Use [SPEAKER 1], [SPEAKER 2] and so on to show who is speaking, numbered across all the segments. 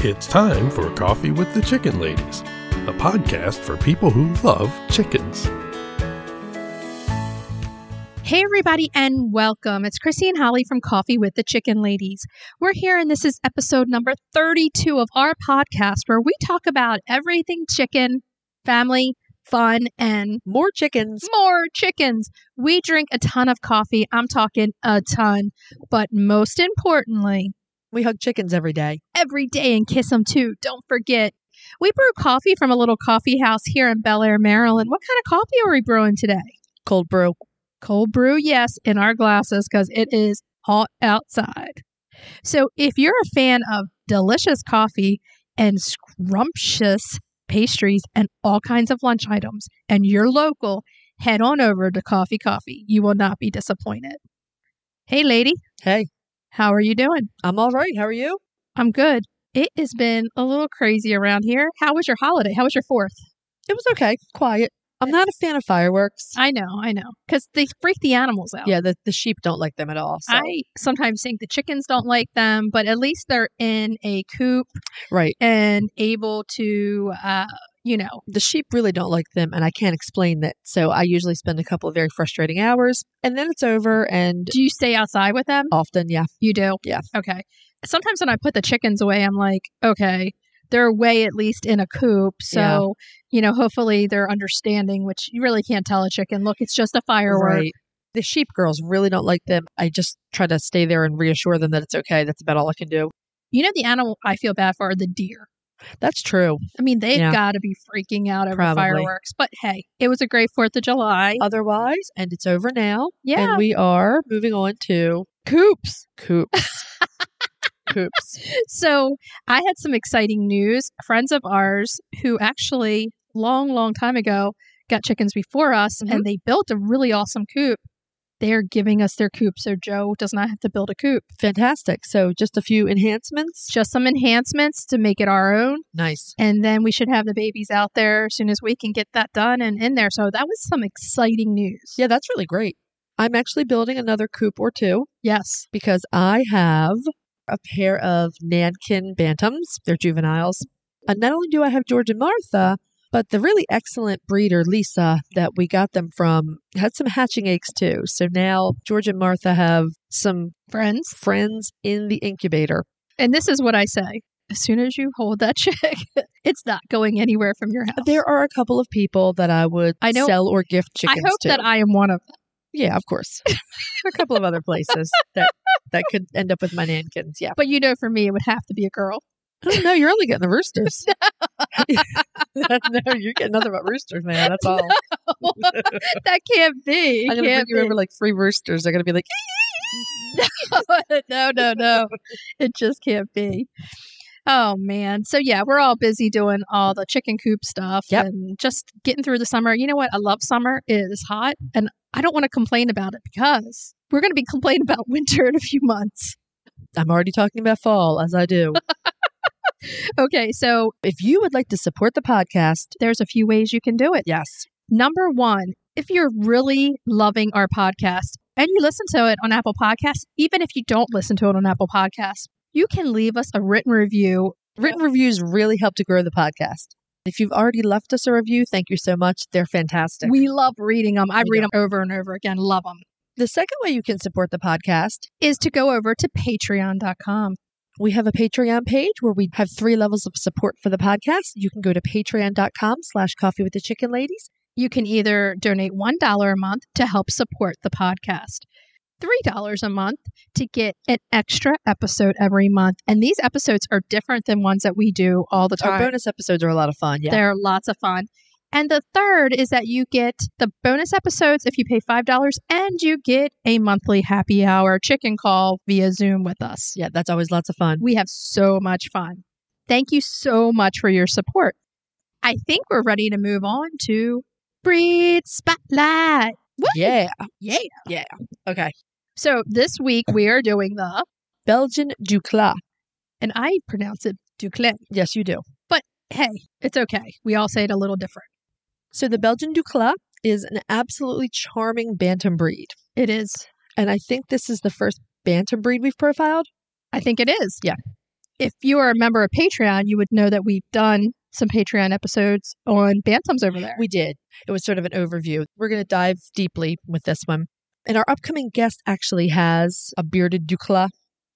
[SPEAKER 1] It's time for Coffee with the Chicken Ladies, a podcast for people who love chickens.
[SPEAKER 2] Hey everybody and welcome. It's Chrisie&Holly from Coffee with the Chicken Ladies. We're here and this is episode number 32 of our podcast where we talk about everything chicken, family, fun, and
[SPEAKER 3] more chickens.
[SPEAKER 2] More chickens. We drink a ton of coffee. I'm talking a ton. But most importantly,
[SPEAKER 3] we hug chickens every day.
[SPEAKER 2] Every day and kiss them too. Don't forget. We brew coffee from a little coffee house here in Bel Air, Maryland. What kind of coffee are we brewing today?
[SPEAKER 3] Cold brew.
[SPEAKER 2] Cold brew, yes, in our glasses because it is hot outside. So if you're a fan of delicious coffee and scrumptious pastries and all kinds of lunch items and you're local, head on over to Coffee Coffee. You will not be disappointed. Hey, lady.
[SPEAKER 3] Hey.
[SPEAKER 2] How are you doing?
[SPEAKER 3] I'm all right. How are you?
[SPEAKER 2] I'm good. It has been a little crazy around here. How was your holiday? How was your 4th?
[SPEAKER 3] It was okay. Quiet. I'm not a fan of fireworks.
[SPEAKER 2] I know. Because they freak the animals out.
[SPEAKER 3] Yeah, the sheep don't like them at all. So.
[SPEAKER 2] I sometimes think the chickens don't like them, but at least they're in a coop.
[SPEAKER 3] Right.
[SPEAKER 2] And able to,
[SPEAKER 3] The sheep really don't like them, and I can't explain that. So I usually spend a couple of very frustrating hours, and then it's over, and...
[SPEAKER 2] Do you stay outside with them?
[SPEAKER 3] Often, yeah.
[SPEAKER 2] You do?
[SPEAKER 3] Yeah.
[SPEAKER 2] Okay. Sometimes when I put the chickens away, I'm like, okay, they're away at least in a coop. So, hopefully they're understanding, which you really can't tell a chicken. Look, it's just a firework.
[SPEAKER 3] Right. The sheep girls really don't like them. I just try to stay there and reassure them that it's okay. That's about all I can do.
[SPEAKER 2] The animal I feel bad for are the deer.
[SPEAKER 3] That's true.
[SPEAKER 2] I mean, they've got to be freaking out over fireworks. But hey, it was a great 4th of July.
[SPEAKER 3] Otherwise, and it's over now.
[SPEAKER 2] Yeah.
[SPEAKER 3] And we are moving on to coops. Coops.
[SPEAKER 2] So I had some exciting news. Friends of ours who actually long time ago got chickens before us and they built a really awesome coop. They're giving us their coop. So Joe does not have to build a coop.
[SPEAKER 3] Fantastic. So just a few enhancements?
[SPEAKER 2] Just some enhancements to make it our own.
[SPEAKER 3] Nice.
[SPEAKER 2] And then we should have the babies out there as soon as we can get that done and in there. So that was some exciting news.
[SPEAKER 3] Yeah, that's really great. I'm actually building another coop or two.
[SPEAKER 2] Yes.
[SPEAKER 3] Because I have a pair of Nankin Bantams. They're juveniles. And not only do I have George and Martha, but the really excellent breeder, Lisa, that we got them from, had some hatching eggs too. So now George and Martha have some friends in the incubator.
[SPEAKER 2] And this is what I say. As soon as you hold that chick, it's not going anywhere from your house.
[SPEAKER 3] There are a couple of people that I would sell or gift chickens to.
[SPEAKER 2] I hope that I am one of them.
[SPEAKER 3] Yeah, of course. A couple of other places that could end up with my Nankins, yeah.
[SPEAKER 2] But for me, it would have to be a girl.
[SPEAKER 3] Oh, no, you're only getting the roosters. No, you're getting nothing but roosters, man. That's all.
[SPEAKER 2] No, that can't be.
[SPEAKER 3] I'm going to bring you over like 3 roosters. They're going to be like,
[SPEAKER 2] No. It just can't be. Oh, man. So, yeah, we're all busy doing all the chicken coop stuff and just getting through the summer. You know what? I love summer. It is hot, and I don't want to complain about it because we're going to be complaining about winter in a few months.
[SPEAKER 3] I'm already talking about fall, as I do.
[SPEAKER 2] Okay, so
[SPEAKER 3] if you would like to support the podcast,
[SPEAKER 2] there's a few ways you can do it.
[SPEAKER 3] Yes.
[SPEAKER 2] Number 1, if you're really loving our podcast and you listen to it on Apple Podcasts, even if you don't listen to it on Apple Podcasts, you can leave us a written review.
[SPEAKER 3] Written reviews really help to grow the podcast. If you've already left us a review, thank you so much. They're fantastic.
[SPEAKER 2] We love reading them. I read them over and over again. Love them.
[SPEAKER 3] The second way you can support the podcast
[SPEAKER 2] is to go over to patreon.com.
[SPEAKER 3] We have a Patreon page where we have 3 levels of support for the podcast. You can go to patreon.com/Coffee with the Chicken Ladies.
[SPEAKER 2] You can either donate $1 a month to help support the podcast, $3 a month to get an extra episode every month. And these episodes are different than ones that we do all the time.
[SPEAKER 3] Our bonus episodes are a lot of fun. Yeah.
[SPEAKER 2] They're lots of fun. And the third is that you get the bonus episodes if you pay $5 and you get a monthly happy hour chicken call via Zoom with us.
[SPEAKER 3] Yeah, that's always lots of fun.
[SPEAKER 2] We have so much fun. Thank you so much for your support. I think we're ready to move on to Breed Spotlight. Woo!
[SPEAKER 3] Yeah.
[SPEAKER 2] Yeah.
[SPEAKER 3] Okay.
[SPEAKER 2] So this week we are doing the
[SPEAKER 3] Belgian D'Uccle.
[SPEAKER 2] And I pronounce it D'Uccle.
[SPEAKER 3] Yes, you do.
[SPEAKER 2] But hey, it's okay. We all say it a little different.
[SPEAKER 3] So the Belgian D'Uccle is an absolutely charming Bantam breed.
[SPEAKER 2] It is.
[SPEAKER 3] And I think this is the first Bantam breed we've profiled.
[SPEAKER 2] I think it is.
[SPEAKER 3] Yeah.
[SPEAKER 2] if you are a member of Patreon, you would know that we've done some Patreon episodes on Bantams over there.
[SPEAKER 3] We did. It was sort of an overview. We're going to dive deeply with this one. And our upcoming guest actually has a bearded D'Uccle.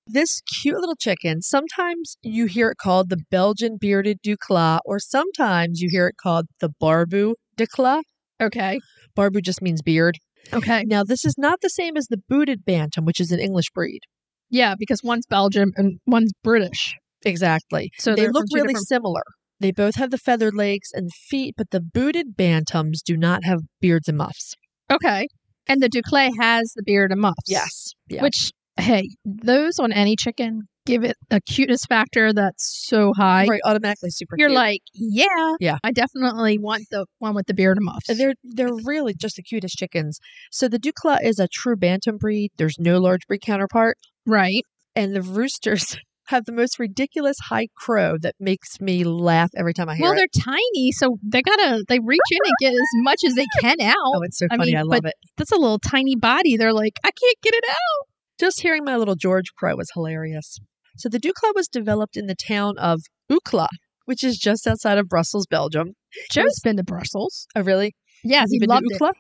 [SPEAKER 3] This cute little chicken, sometimes you hear it called the Belgian bearded D'Uccle, or sometimes you hear it called the Barbu D'Uccle.
[SPEAKER 2] Okay.
[SPEAKER 3] Barbu just means beard.
[SPEAKER 2] Okay.
[SPEAKER 3] Now, this is not the same as the booted Bantam, which is an English breed.
[SPEAKER 2] Yeah, because one's Belgian and one's British.
[SPEAKER 3] Exactly.
[SPEAKER 2] So
[SPEAKER 3] they
[SPEAKER 2] they're
[SPEAKER 3] look
[SPEAKER 2] from two
[SPEAKER 3] really
[SPEAKER 2] different-
[SPEAKER 3] similar. They both have the feathered legs and feet, but the booted Bantams do not have beards and muffs.
[SPEAKER 2] Okay. And the D'Uccle has the beard and muffs.
[SPEAKER 3] Yes. Yeah.
[SPEAKER 2] Which, hey, those on any chicken give it a cuteness factor that's so high.
[SPEAKER 3] Right, automatically super
[SPEAKER 2] You're
[SPEAKER 3] cute.
[SPEAKER 2] like, yeah, I definitely want the one with the beard and muffs.
[SPEAKER 3] They're really just the cutest chickens. So the D'Uccle is a true Bantam breed. There's no large breed counterpart.
[SPEAKER 2] Right.
[SPEAKER 3] And the roosters have the most ridiculous high crow that makes me laugh every time I hear
[SPEAKER 2] Well,
[SPEAKER 3] it.
[SPEAKER 2] they're tiny, so they reach in and get as much as they can out.
[SPEAKER 3] Oh, it's so funny. I love it.
[SPEAKER 2] That's a little tiny body. They're like, I can't get it out.
[SPEAKER 3] Just hearing my little George crow was hilarious. So the D'Uccle was developed in the town of Uccle, which is just outside of Brussels, Belgium.
[SPEAKER 2] Joe's been to Brussels.
[SPEAKER 3] Oh, really?
[SPEAKER 2] Yes,
[SPEAKER 3] Has he
[SPEAKER 2] he
[SPEAKER 3] been
[SPEAKER 2] loved
[SPEAKER 3] to
[SPEAKER 2] it.
[SPEAKER 3] Uccle?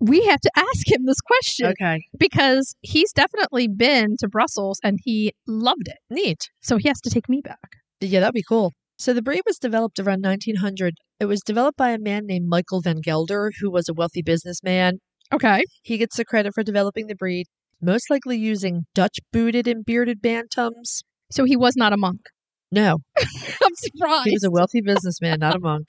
[SPEAKER 2] We have to ask him this question
[SPEAKER 3] Okay.
[SPEAKER 2] because he's definitely been to Brussels and he loved it.
[SPEAKER 3] Neat.
[SPEAKER 2] So he has to take me back.
[SPEAKER 3] Yeah, that'd be cool. So the breed was developed around 1900. It was developed by a man named Michael van Gelder, who was a wealthy businessman.
[SPEAKER 2] Okay.
[SPEAKER 3] He gets the credit for developing the breed, most likely using Dutch booted and bearded Bantams.
[SPEAKER 2] So he was not a monk.
[SPEAKER 3] No,
[SPEAKER 2] I'm surprised.
[SPEAKER 3] he was a wealthy businessman, not a monk.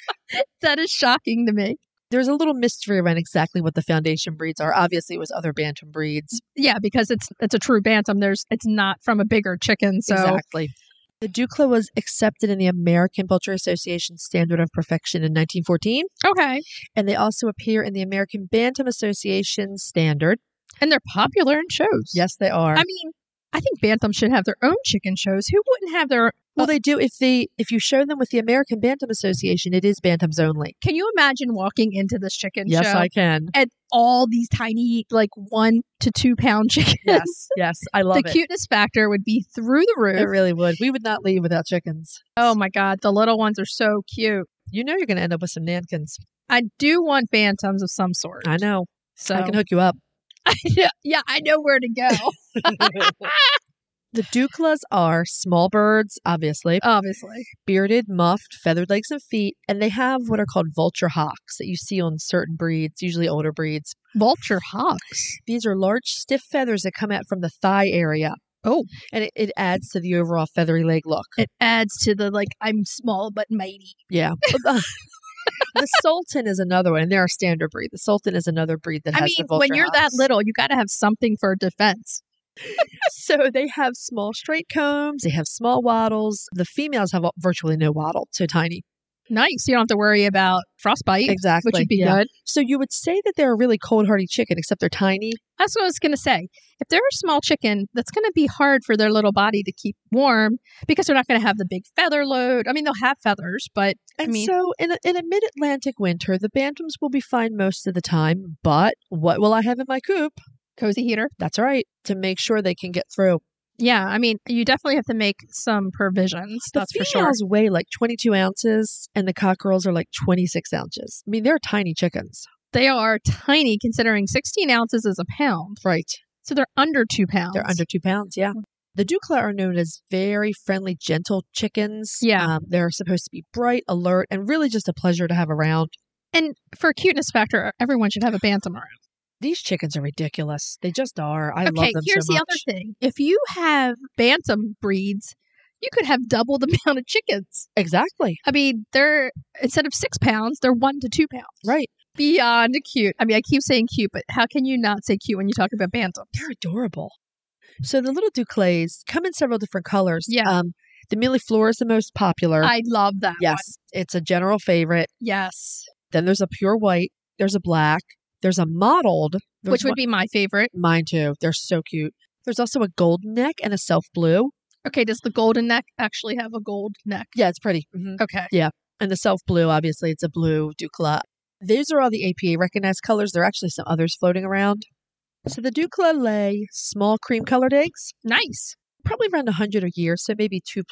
[SPEAKER 2] That is shocking to me.
[SPEAKER 3] There's a little mystery around exactly what the foundation breeds are. Obviously, it was other Bantam breeds.
[SPEAKER 2] Yeah, because it's a true Bantam. It's not from a bigger chicken. So
[SPEAKER 3] Exactly. The D'Uccle was accepted in the American Poultry Association Standard of Perfection in 1914.
[SPEAKER 2] Okay.
[SPEAKER 3] And they also appear in the American Bantam Association Standard.
[SPEAKER 2] And they're popular in shows.
[SPEAKER 3] Yes, they are.
[SPEAKER 2] I mean, I think Bantam should have their own chicken shows. Who wouldn't have their...
[SPEAKER 3] Well, they do. If you show them with the American Bantam Association, it is Bantams only.
[SPEAKER 2] Can you imagine walking into this chicken show?
[SPEAKER 3] Yes, I can.
[SPEAKER 2] And all these tiny, 1 to 2 pound chickens.
[SPEAKER 3] Yes, I love
[SPEAKER 2] The
[SPEAKER 3] it.
[SPEAKER 2] cuteness factor would be through the roof.
[SPEAKER 3] It really would. We would not leave without chickens.
[SPEAKER 2] Oh my God, the little ones are so cute.
[SPEAKER 3] You know you're going to end up with some nankins.
[SPEAKER 2] I do want Bantams of some sort.
[SPEAKER 3] I know.
[SPEAKER 2] So
[SPEAKER 3] I can hook you up.
[SPEAKER 2] yeah, I know where to go.
[SPEAKER 3] The D'Ucles are small birds, obviously,
[SPEAKER 2] Obviously.
[SPEAKER 3] bearded, muffed, feathered legs and feet, and they have what are called vulture hocks that you see on certain breeds, usually older breeds.
[SPEAKER 2] Vulture hawks.
[SPEAKER 3] These are large, stiff feathers that come out from the thigh area.
[SPEAKER 2] Oh.
[SPEAKER 3] And it adds to the overall feathery leg look.
[SPEAKER 2] It adds to the, I'm small but mighty.
[SPEAKER 3] Yeah. The Sultan is another one, and they're a standard breed. The Sultan is another breed that has the vulture
[SPEAKER 2] when you're that
[SPEAKER 3] hocks.
[SPEAKER 2] little, you got to have something for defense.
[SPEAKER 3] So they have small straight combs, they have small wattles. The females have virtually no wattle, so tiny.
[SPEAKER 2] Nice. You don't have to worry about frostbite.
[SPEAKER 3] Exactly.
[SPEAKER 2] Which would be
[SPEAKER 3] Yeah.
[SPEAKER 2] good.
[SPEAKER 3] So you would say that they're a really cold hardy chicken, except they're tiny.
[SPEAKER 2] That's what I was going to say. If they're a small chicken, that's going to be hard for their little body to keep warm because they're not going to have the big feather load. I mean, they'll have feathers, but
[SPEAKER 3] So in a mid-Atlantic winter, the Bantams will be fine most of the time. But what will I have in my coop?
[SPEAKER 2] cozy heater.
[SPEAKER 3] That's right, to make sure they can get through.
[SPEAKER 2] Yeah, I mean, you definitely have to make some provisions. That's
[SPEAKER 3] The
[SPEAKER 2] for sure.
[SPEAKER 3] females weigh 22 ounces, and the cockerels are 26 ounces. I mean, they're tiny chickens.
[SPEAKER 2] They are tiny, considering 16 ounces is a pound.
[SPEAKER 3] Right.
[SPEAKER 2] So they're under 2 pounds.
[SPEAKER 3] They're under 2 pounds, yeah. The D'Uccle are known as very friendly, gentle chickens.
[SPEAKER 2] Yeah.
[SPEAKER 3] They're supposed to be bright, alert, and really just a pleasure to have around.
[SPEAKER 2] And for cuteness factor, everyone should have a Bantam around.
[SPEAKER 3] These chickens are ridiculous. They just are. I love
[SPEAKER 2] Okay,
[SPEAKER 3] them
[SPEAKER 2] here's
[SPEAKER 3] so
[SPEAKER 2] the
[SPEAKER 3] much.
[SPEAKER 2] other thing. If you have Bantam breeds, you could have double the amount of chickens.
[SPEAKER 3] Exactly.
[SPEAKER 2] I mean, they're, instead of 6 pounds, they're 1 to 2 pounds.
[SPEAKER 3] Right.
[SPEAKER 2] Beyond cute. I mean, I keep saying cute, but how can you not say cute when you talk about Bantam?
[SPEAKER 3] They're adorable. So the little D'Ucles come in several different colors.
[SPEAKER 2] Yeah.
[SPEAKER 3] The Millefleur is the most popular.
[SPEAKER 2] I love that one.
[SPEAKER 3] Yes. It's a general favorite.
[SPEAKER 2] Yes.
[SPEAKER 3] Then there's a pure white. There's a black. There's a mottled.
[SPEAKER 2] Which would be my favorite.
[SPEAKER 3] Mine too. They're so cute. There's also a golden neck and a self blue.
[SPEAKER 2] Okay, does the golden neck actually have a gold neck?
[SPEAKER 3] Yeah, it's pretty. Mm-hmm.
[SPEAKER 2] Okay.
[SPEAKER 3] And the self blue, obviously, it's a blue D'Uccle. These are all the APA recognized colors. There are actually some others floating around. So the D'Uccle lay small cream colored eggs.
[SPEAKER 2] Nice.
[SPEAKER 3] probably around 100 a year, so maybe 2+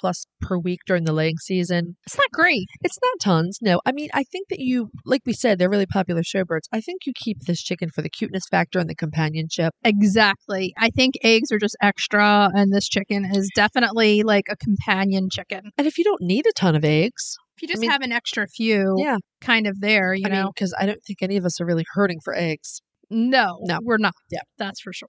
[SPEAKER 3] per week during the laying season.
[SPEAKER 2] It's not great.
[SPEAKER 3] It's not tons. No, I mean, I think that you, like we said, they're really popular showbirds. I think you keep this chicken for the cuteness factor and the companionship.
[SPEAKER 2] Exactly. I think eggs are just extra, and this chicken is definitely like a companion chicken.
[SPEAKER 3] And if you don't need a ton of eggs,
[SPEAKER 2] If you just have an extra few
[SPEAKER 3] yeah,
[SPEAKER 2] kind of there, you know.
[SPEAKER 3] because I don't think any of us are really hurting for eggs.
[SPEAKER 2] No, we're not.
[SPEAKER 3] Yeah.
[SPEAKER 2] That's for sure.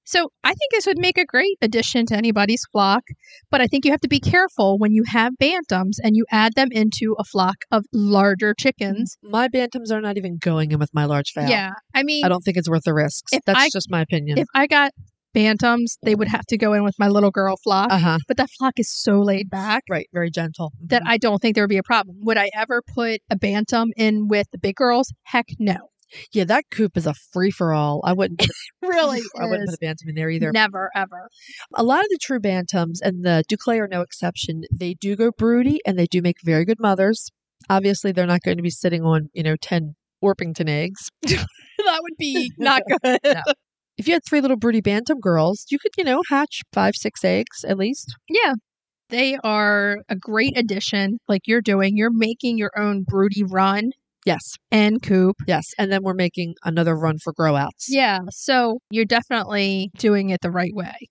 [SPEAKER 2] So I think this would make a great addition to anybody's flock, but I think you have to be careful when you have bantams and you add them into a flock of larger chickens.
[SPEAKER 3] My bantams are not even going in with my large fowl.
[SPEAKER 2] Yeah. I mean,
[SPEAKER 3] I don't think it's worth the risks. That's just my opinion.
[SPEAKER 2] If I got bantams, they would have to go in with my little girl flock, but that flock is so laid back.
[SPEAKER 3] Right. Very gentle.
[SPEAKER 2] That I don't think there would be a problem. Would I ever put a bantam in with the big girls? Heck no.
[SPEAKER 3] Yeah, that coop is a free-for-all. I wouldn't put,
[SPEAKER 2] really
[SPEAKER 3] I wouldn't put a bantam in there either.
[SPEAKER 2] Never, ever.
[SPEAKER 3] A lot of the true bantams, and the D'Uccle are no exception, they do go broody and they do make very good mothers. Obviously, they're not going to be sitting on, 10 Orpington eggs.
[SPEAKER 2] That would be not good.
[SPEAKER 3] No. If you had 3 little broody bantam girls, you could, hatch 5-6 eggs at least.
[SPEAKER 2] Yeah. They are a great addition, like you're doing. You're making your own broody run.
[SPEAKER 3] Yes.
[SPEAKER 2] And coop.
[SPEAKER 3] Yes. And then we're making another run for grow outs.
[SPEAKER 2] Yeah. So you're definitely doing it the right way.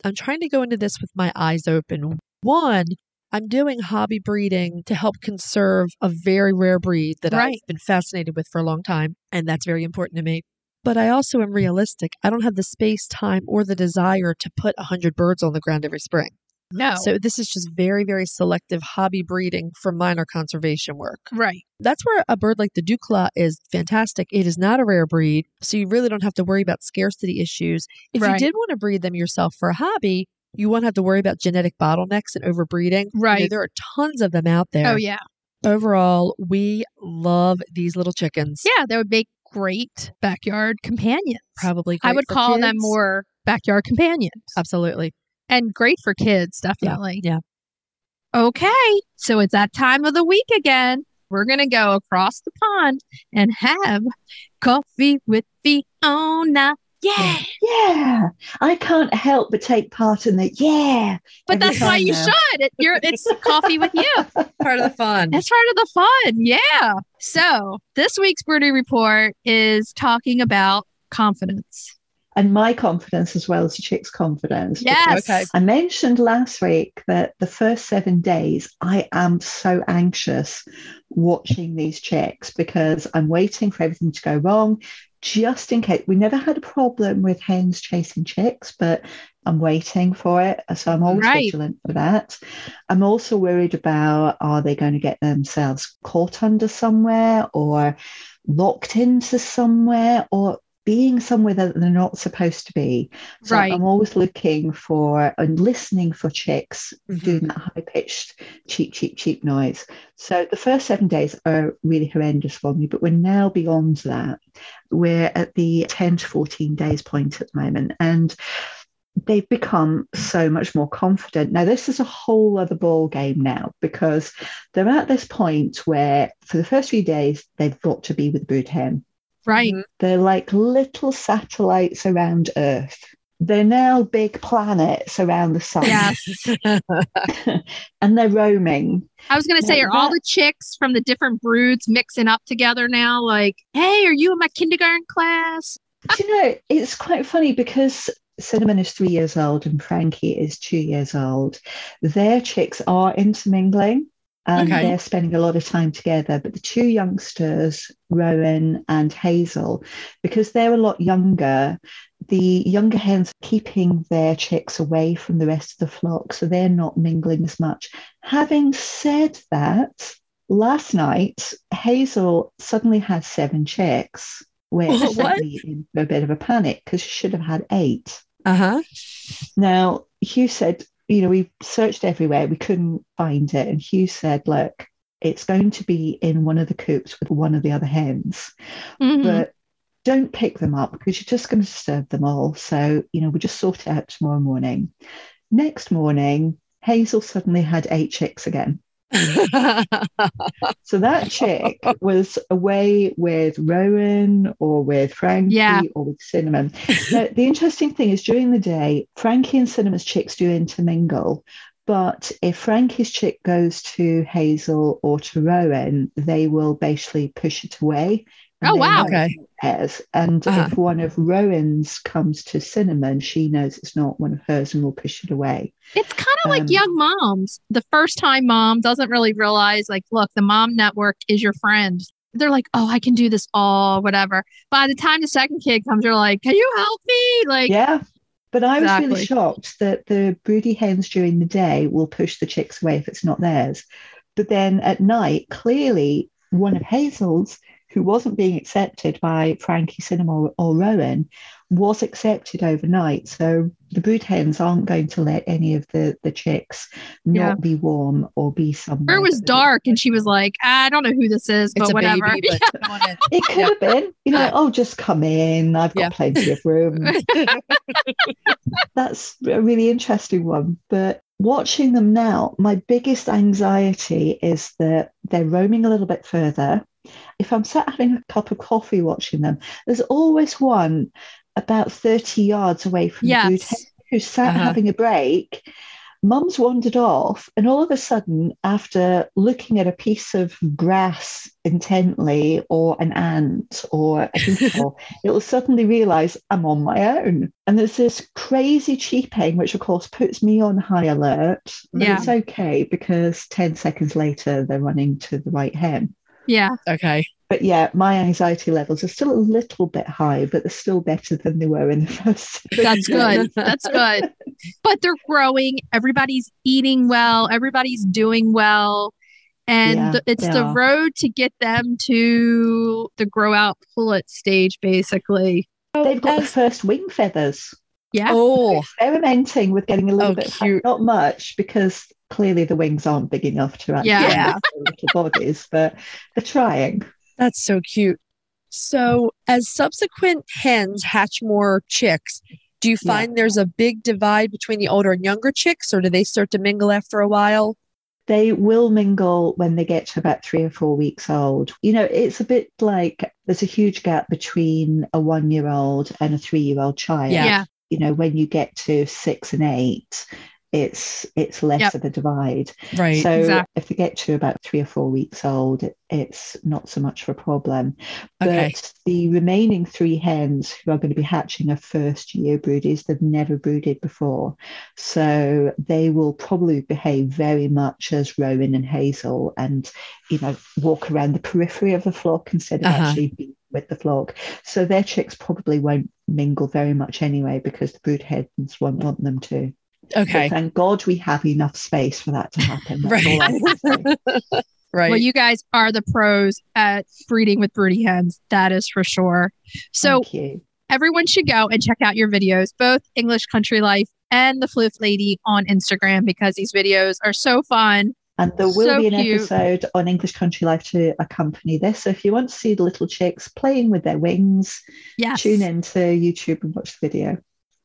[SPEAKER 3] I'm trying to go into this with my eyes open. One, I'm doing hobby breeding to help conserve a very rare breed that I've been fascinated with for a long time. And that's very important to me. But I also am realistic. I don't have the space, time, or the desire to put 100 birds on the ground every spring.
[SPEAKER 2] No.
[SPEAKER 3] So this is just very, very selective hobby breeding for minor conservation work.
[SPEAKER 2] Right.
[SPEAKER 3] That's where a bird like the D'Uccle is fantastic. It is not a rare breed, so you really don't have to worry about scarcity issues. If you did want to breed them yourself for a hobby, you won't have to worry about genetic bottlenecks and overbreeding.
[SPEAKER 2] Right.
[SPEAKER 3] There are tons of them out there.
[SPEAKER 2] Oh, yeah.
[SPEAKER 3] Overall, we love these little chickens.
[SPEAKER 2] Yeah, they would make great backyard companions.
[SPEAKER 3] Probably great
[SPEAKER 2] I would
[SPEAKER 3] for
[SPEAKER 2] call
[SPEAKER 3] kids.
[SPEAKER 2] them more backyard companions.
[SPEAKER 3] Absolutely.
[SPEAKER 2] And great for kids, definitely.
[SPEAKER 3] Yeah.
[SPEAKER 2] Okay, so it's that time of the week again. We're going to go across the pond and have coffee with Fiona. Yeah.
[SPEAKER 4] Yeah. I can't help but take part in the
[SPEAKER 2] But that's why you should. It's coffee with you.
[SPEAKER 3] Part of the fun.
[SPEAKER 2] It's part of the fun. Yeah. So this week's Broody Report is talking about confidence.
[SPEAKER 4] And my confidence as well as the chick's confidence.
[SPEAKER 2] Yes.
[SPEAKER 3] Okay.
[SPEAKER 4] I mentioned last week that the first 7 days, I am so anxious watching these chicks because I'm waiting for everything to go wrong, just in case. We never had a problem with hens chasing chicks, but I'm waiting for it. So I'm always vigilant for that. I'm also worried about, are they going to get themselves caught under somewhere or locked into somewhere or being somewhere that they're not supposed to be. So I'm always looking for and listening for chicks doing that high-pitched cheep, cheep, cheep noise. So the first 7 days are really horrendous for me, but we're now beyond that. We're at the 10 to 14 days point at the moment, and they've become so much more confident. Now, this is a whole other ball game now because they're at this point where for the first few days, they've got to be with the brood hen.
[SPEAKER 2] Right.
[SPEAKER 4] They're like little satellites around Earth. They're now big planets around the sun.
[SPEAKER 2] Yes.
[SPEAKER 4] And they're roaming.
[SPEAKER 2] I was going to say, are all the chicks from the different broods mixing up together now? Like, hey, are you in my kindergarten class?
[SPEAKER 4] Do you know, it's quite funny because Cinnamon is 3 years old and Frankie is 2 years old. Their chicks are intermingling. And they're spending a lot of time together. But the two youngsters, Rowan and Hazel, because they're a lot younger, the younger hens are keeping their chicks away from the rest of the flock, so they're not mingling as much. Having said that, last night, Hazel suddenly had 7 chicks, which sent me into a bit of a panic because she should have had 8. Now, Hugh said, we searched everywhere. We couldn't find it. And Hugh said, look, it's going to be in one of the coops with one of the other hens. But don't pick them up because you're just going to disturb them all. So, we'll just sort it out tomorrow morning. Next morning, Hazel suddenly had 8 chicks again. So that chick was away with Rowan or with Frankie
[SPEAKER 2] Yeah.
[SPEAKER 4] or with Cinnamon. Now, the interesting thing is during the day, Frankie and Cinnamon's chicks do intermingle. But if Frankie's chick goes to Hazel or to Rowan, they will basically push it away.
[SPEAKER 2] Oh, wow.
[SPEAKER 3] Okay.
[SPEAKER 4] Pairs. And if one of Rowan's comes to Cinnamon, she knows it's not one of hers and will push it away.
[SPEAKER 2] It's kind of like young moms. The first time mom doesn't really realize, like, look, the mom network is your friend. They're like, oh, I can do this all, whatever. By the time the second kid comes, you're like, can you help me? Like,
[SPEAKER 4] yeah. But I was
[SPEAKER 2] Exactly.
[SPEAKER 4] really shocked that the broody hens during the day will push the chicks away if it's not theirs. But then at night, clearly one of Hazel's, who wasn't being accepted by Frankie, Cinnamon, or Rowan, was accepted overnight. So the brood hens aren't going to let any of the chicks not be warm or be somewhere.
[SPEAKER 2] it was dark, and she was like, I don't know who this is, but
[SPEAKER 3] It's a
[SPEAKER 2] whatever.
[SPEAKER 3] baby, but come on in.
[SPEAKER 4] It could have been, oh, just come in. I've got plenty of room. That's a really interesting one. But watching them now, my biggest anxiety is that they're roaming a little bit further. If I'm sat having a cup of coffee watching them, there's always one about 30 yards away from the brood hen who's sat having a break. Mum's wandered off, and all of a sudden, after looking at a piece of grass intently, or an ant, or a beetle, it will suddenly realise I'm on my own. And there's this crazy cheeping, which of course puts me on high alert. But it's okay because 10 seconds later, they're running to the right hen.
[SPEAKER 2] Yeah.
[SPEAKER 3] Okay.
[SPEAKER 4] But yeah, my anxiety levels are still a little bit high, but they're still better than they were in the first.
[SPEAKER 2] That's good. That's good. But they're growing. Everybody's eating well. Everybody's doing well. And it's the road to get them to the grow out pullet stage, basically.
[SPEAKER 4] They've got the first wing feathers.
[SPEAKER 2] Yeah.
[SPEAKER 4] They're experimenting with getting a little bit
[SPEAKER 3] cute.
[SPEAKER 4] Not much, because clearly the wings aren't big enough to actually make their little bodies, but they're trying.
[SPEAKER 3] That's so cute. So as subsequent hens hatch more chicks, do you find there's a big divide between the older and younger chicks, or do they start to mingle after a while?
[SPEAKER 4] They will mingle when they get to about 3 or 4 weeks old. It's a bit like there's a huge gap between a 1-year-old and a 3-year-old child.
[SPEAKER 2] Yeah.
[SPEAKER 4] When you get to 6 and 8, it's less of a divide.
[SPEAKER 3] Right.
[SPEAKER 4] So if they get to about 3 or 4 weeks old, it's not so much of a problem. But the remaining 3 hens who are going to be hatching are first-year broodies. They've never brooded before. So they will probably behave very much as Rowan and Hazel and, walk around the periphery of the flock instead of actually being with the flock. So their chicks probably won't mingle very much anyway, because the brood hens won't want them to.
[SPEAKER 3] Okay.
[SPEAKER 4] But thank God we have enough space for that to happen. That's all I can say.
[SPEAKER 3] Right.
[SPEAKER 2] Well, you guys are the pros at breeding with broody hens. That is for sure. So
[SPEAKER 4] Thank you.
[SPEAKER 2] Everyone should go and check out your videos, both English Country Life and the Floof Lady on Instagram, because these videos are so fun.
[SPEAKER 4] And there will be an
[SPEAKER 2] cute.
[SPEAKER 4] episode on English Country Life to accompany this. So if you want to see the little chicks playing with their wings, tune into YouTube and watch the video.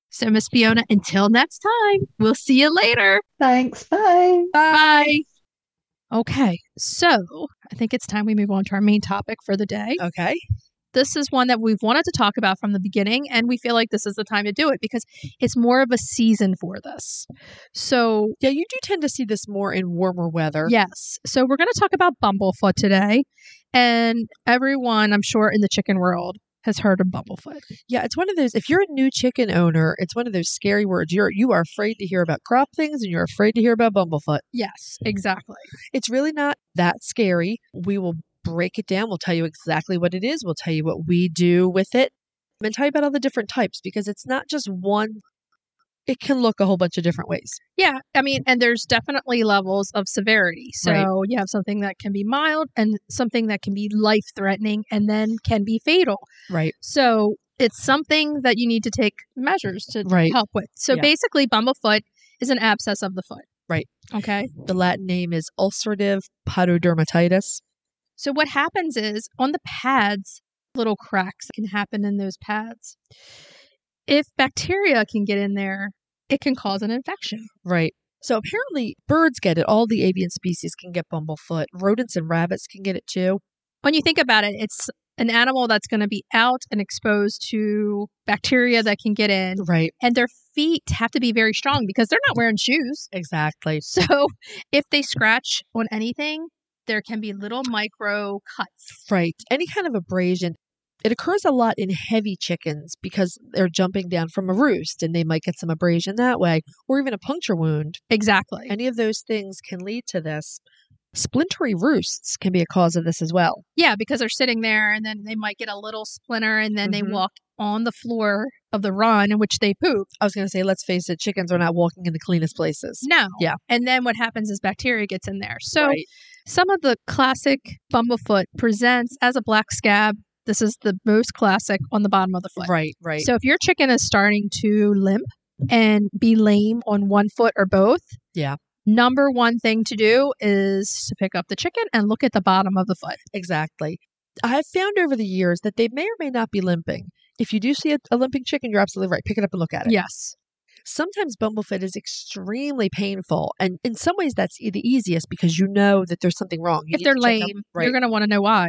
[SPEAKER 2] So, Miss Fiona, until next time, we'll see you later.
[SPEAKER 4] Thanks. Bye.
[SPEAKER 2] Bye. Okay, so I think it's time we move on to our main topic for the day.
[SPEAKER 3] Okay.
[SPEAKER 2] This is one that we've wanted to talk about from the beginning, and we feel like this is the time to do it because it's more of a season for this. So,
[SPEAKER 3] yeah, you do tend to see this more in warmer weather.
[SPEAKER 2] Yes. So we're going to talk about Bumblefoot today, and everyone, I'm sure, in the chicken world has heard of Bumblefoot.
[SPEAKER 3] Yeah, it's one of those, if you're a new chicken owner, it's one of those scary words. You are afraid to hear about crop things, and you're afraid to hear about Bumblefoot.
[SPEAKER 2] Yes, exactly.
[SPEAKER 3] It's really not that scary. We will break it down. We'll tell you exactly what it is. We'll tell you what we do with it, and tell you about all the different types, because it's not just one. It can look a whole bunch of different ways.
[SPEAKER 2] Yeah, I mean, and there's definitely levels of severity. So you have something that can be mild and something that can be life-threatening and then can be fatal.
[SPEAKER 3] Right.
[SPEAKER 2] So it's something that you need to take measures to help with. So basically, Bumblefoot is an abscess of the foot.
[SPEAKER 3] Right.
[SPEAKER 2] Okay.
[SPEAKER 3] The Latin name is ulcerative pododermatitis.
[SPEAKER 2] So what happens is on the pads, little cracks can happen in those pads. If bacteria can get in there, it can cause an infection.
[SPEAKER 3] Right. So apparently birds get it. All the avian species can get bumblefoot. Rodents and rabbits can get it too.
[SPEAKER 2] When you think about it, it's an animal that's going to be out and exposed to bacteria that can get in.
[SPEAKER 3] Right.
[SPEAKER 2] And their feet have to be very strong because they're not wearing shoes.
[SPEAKER 3] Exactly.
[SPEAKER 2] So if they scratch on anything, there can be little micro cuts.
[SPEAKER 3] Right. Any kind of abrasion. It occurs a lot in heavy chickens because they're jumping down from a roost and they might get some abrasion that way, or even a puncture wound.
[SPEAKER 2] Exactly.
[SPEAKER 3] Any of those things can lead to this. Splintery roosts can be a cause of this as well.
[SPEAKER 2] Yeah, because they're sitting there and then they might get a little splinter and then they walk on the floor of the run in which they poop.
[SPEAKER 3] I was going to say, let's face it, chickens are not walking in the cleanest places.
[SPEAKER 2] No.
[SPEAKER 3] Yeah.
[SPEAKER 2] And then what happens is bacteria gets in there. So some of the classic bumblefoot presents as a black scab. This is the most classic on the bottom of the foot.
[SPEAKER 3] Right, right.
[SPEAKER 2] So if your chicken is starting to limp and be lame on one foot or both, number one thing to do is to pick up the chicken and look at the bottom of the foot.
[SPEAKER 3] Exactly. I have found over the years that they may or may not be limping. If you do see a limping chicken, you're absolutely right. Pick it up and look at it.
[SPEAKER 2] Yes.
[SPEAKER 3] Sometimes bumblefoot is extremely painful. And in some ways, that's the easiest because you know that there's something wrong.
[SPEAKER 2] If they're lame, you're going to want to know why.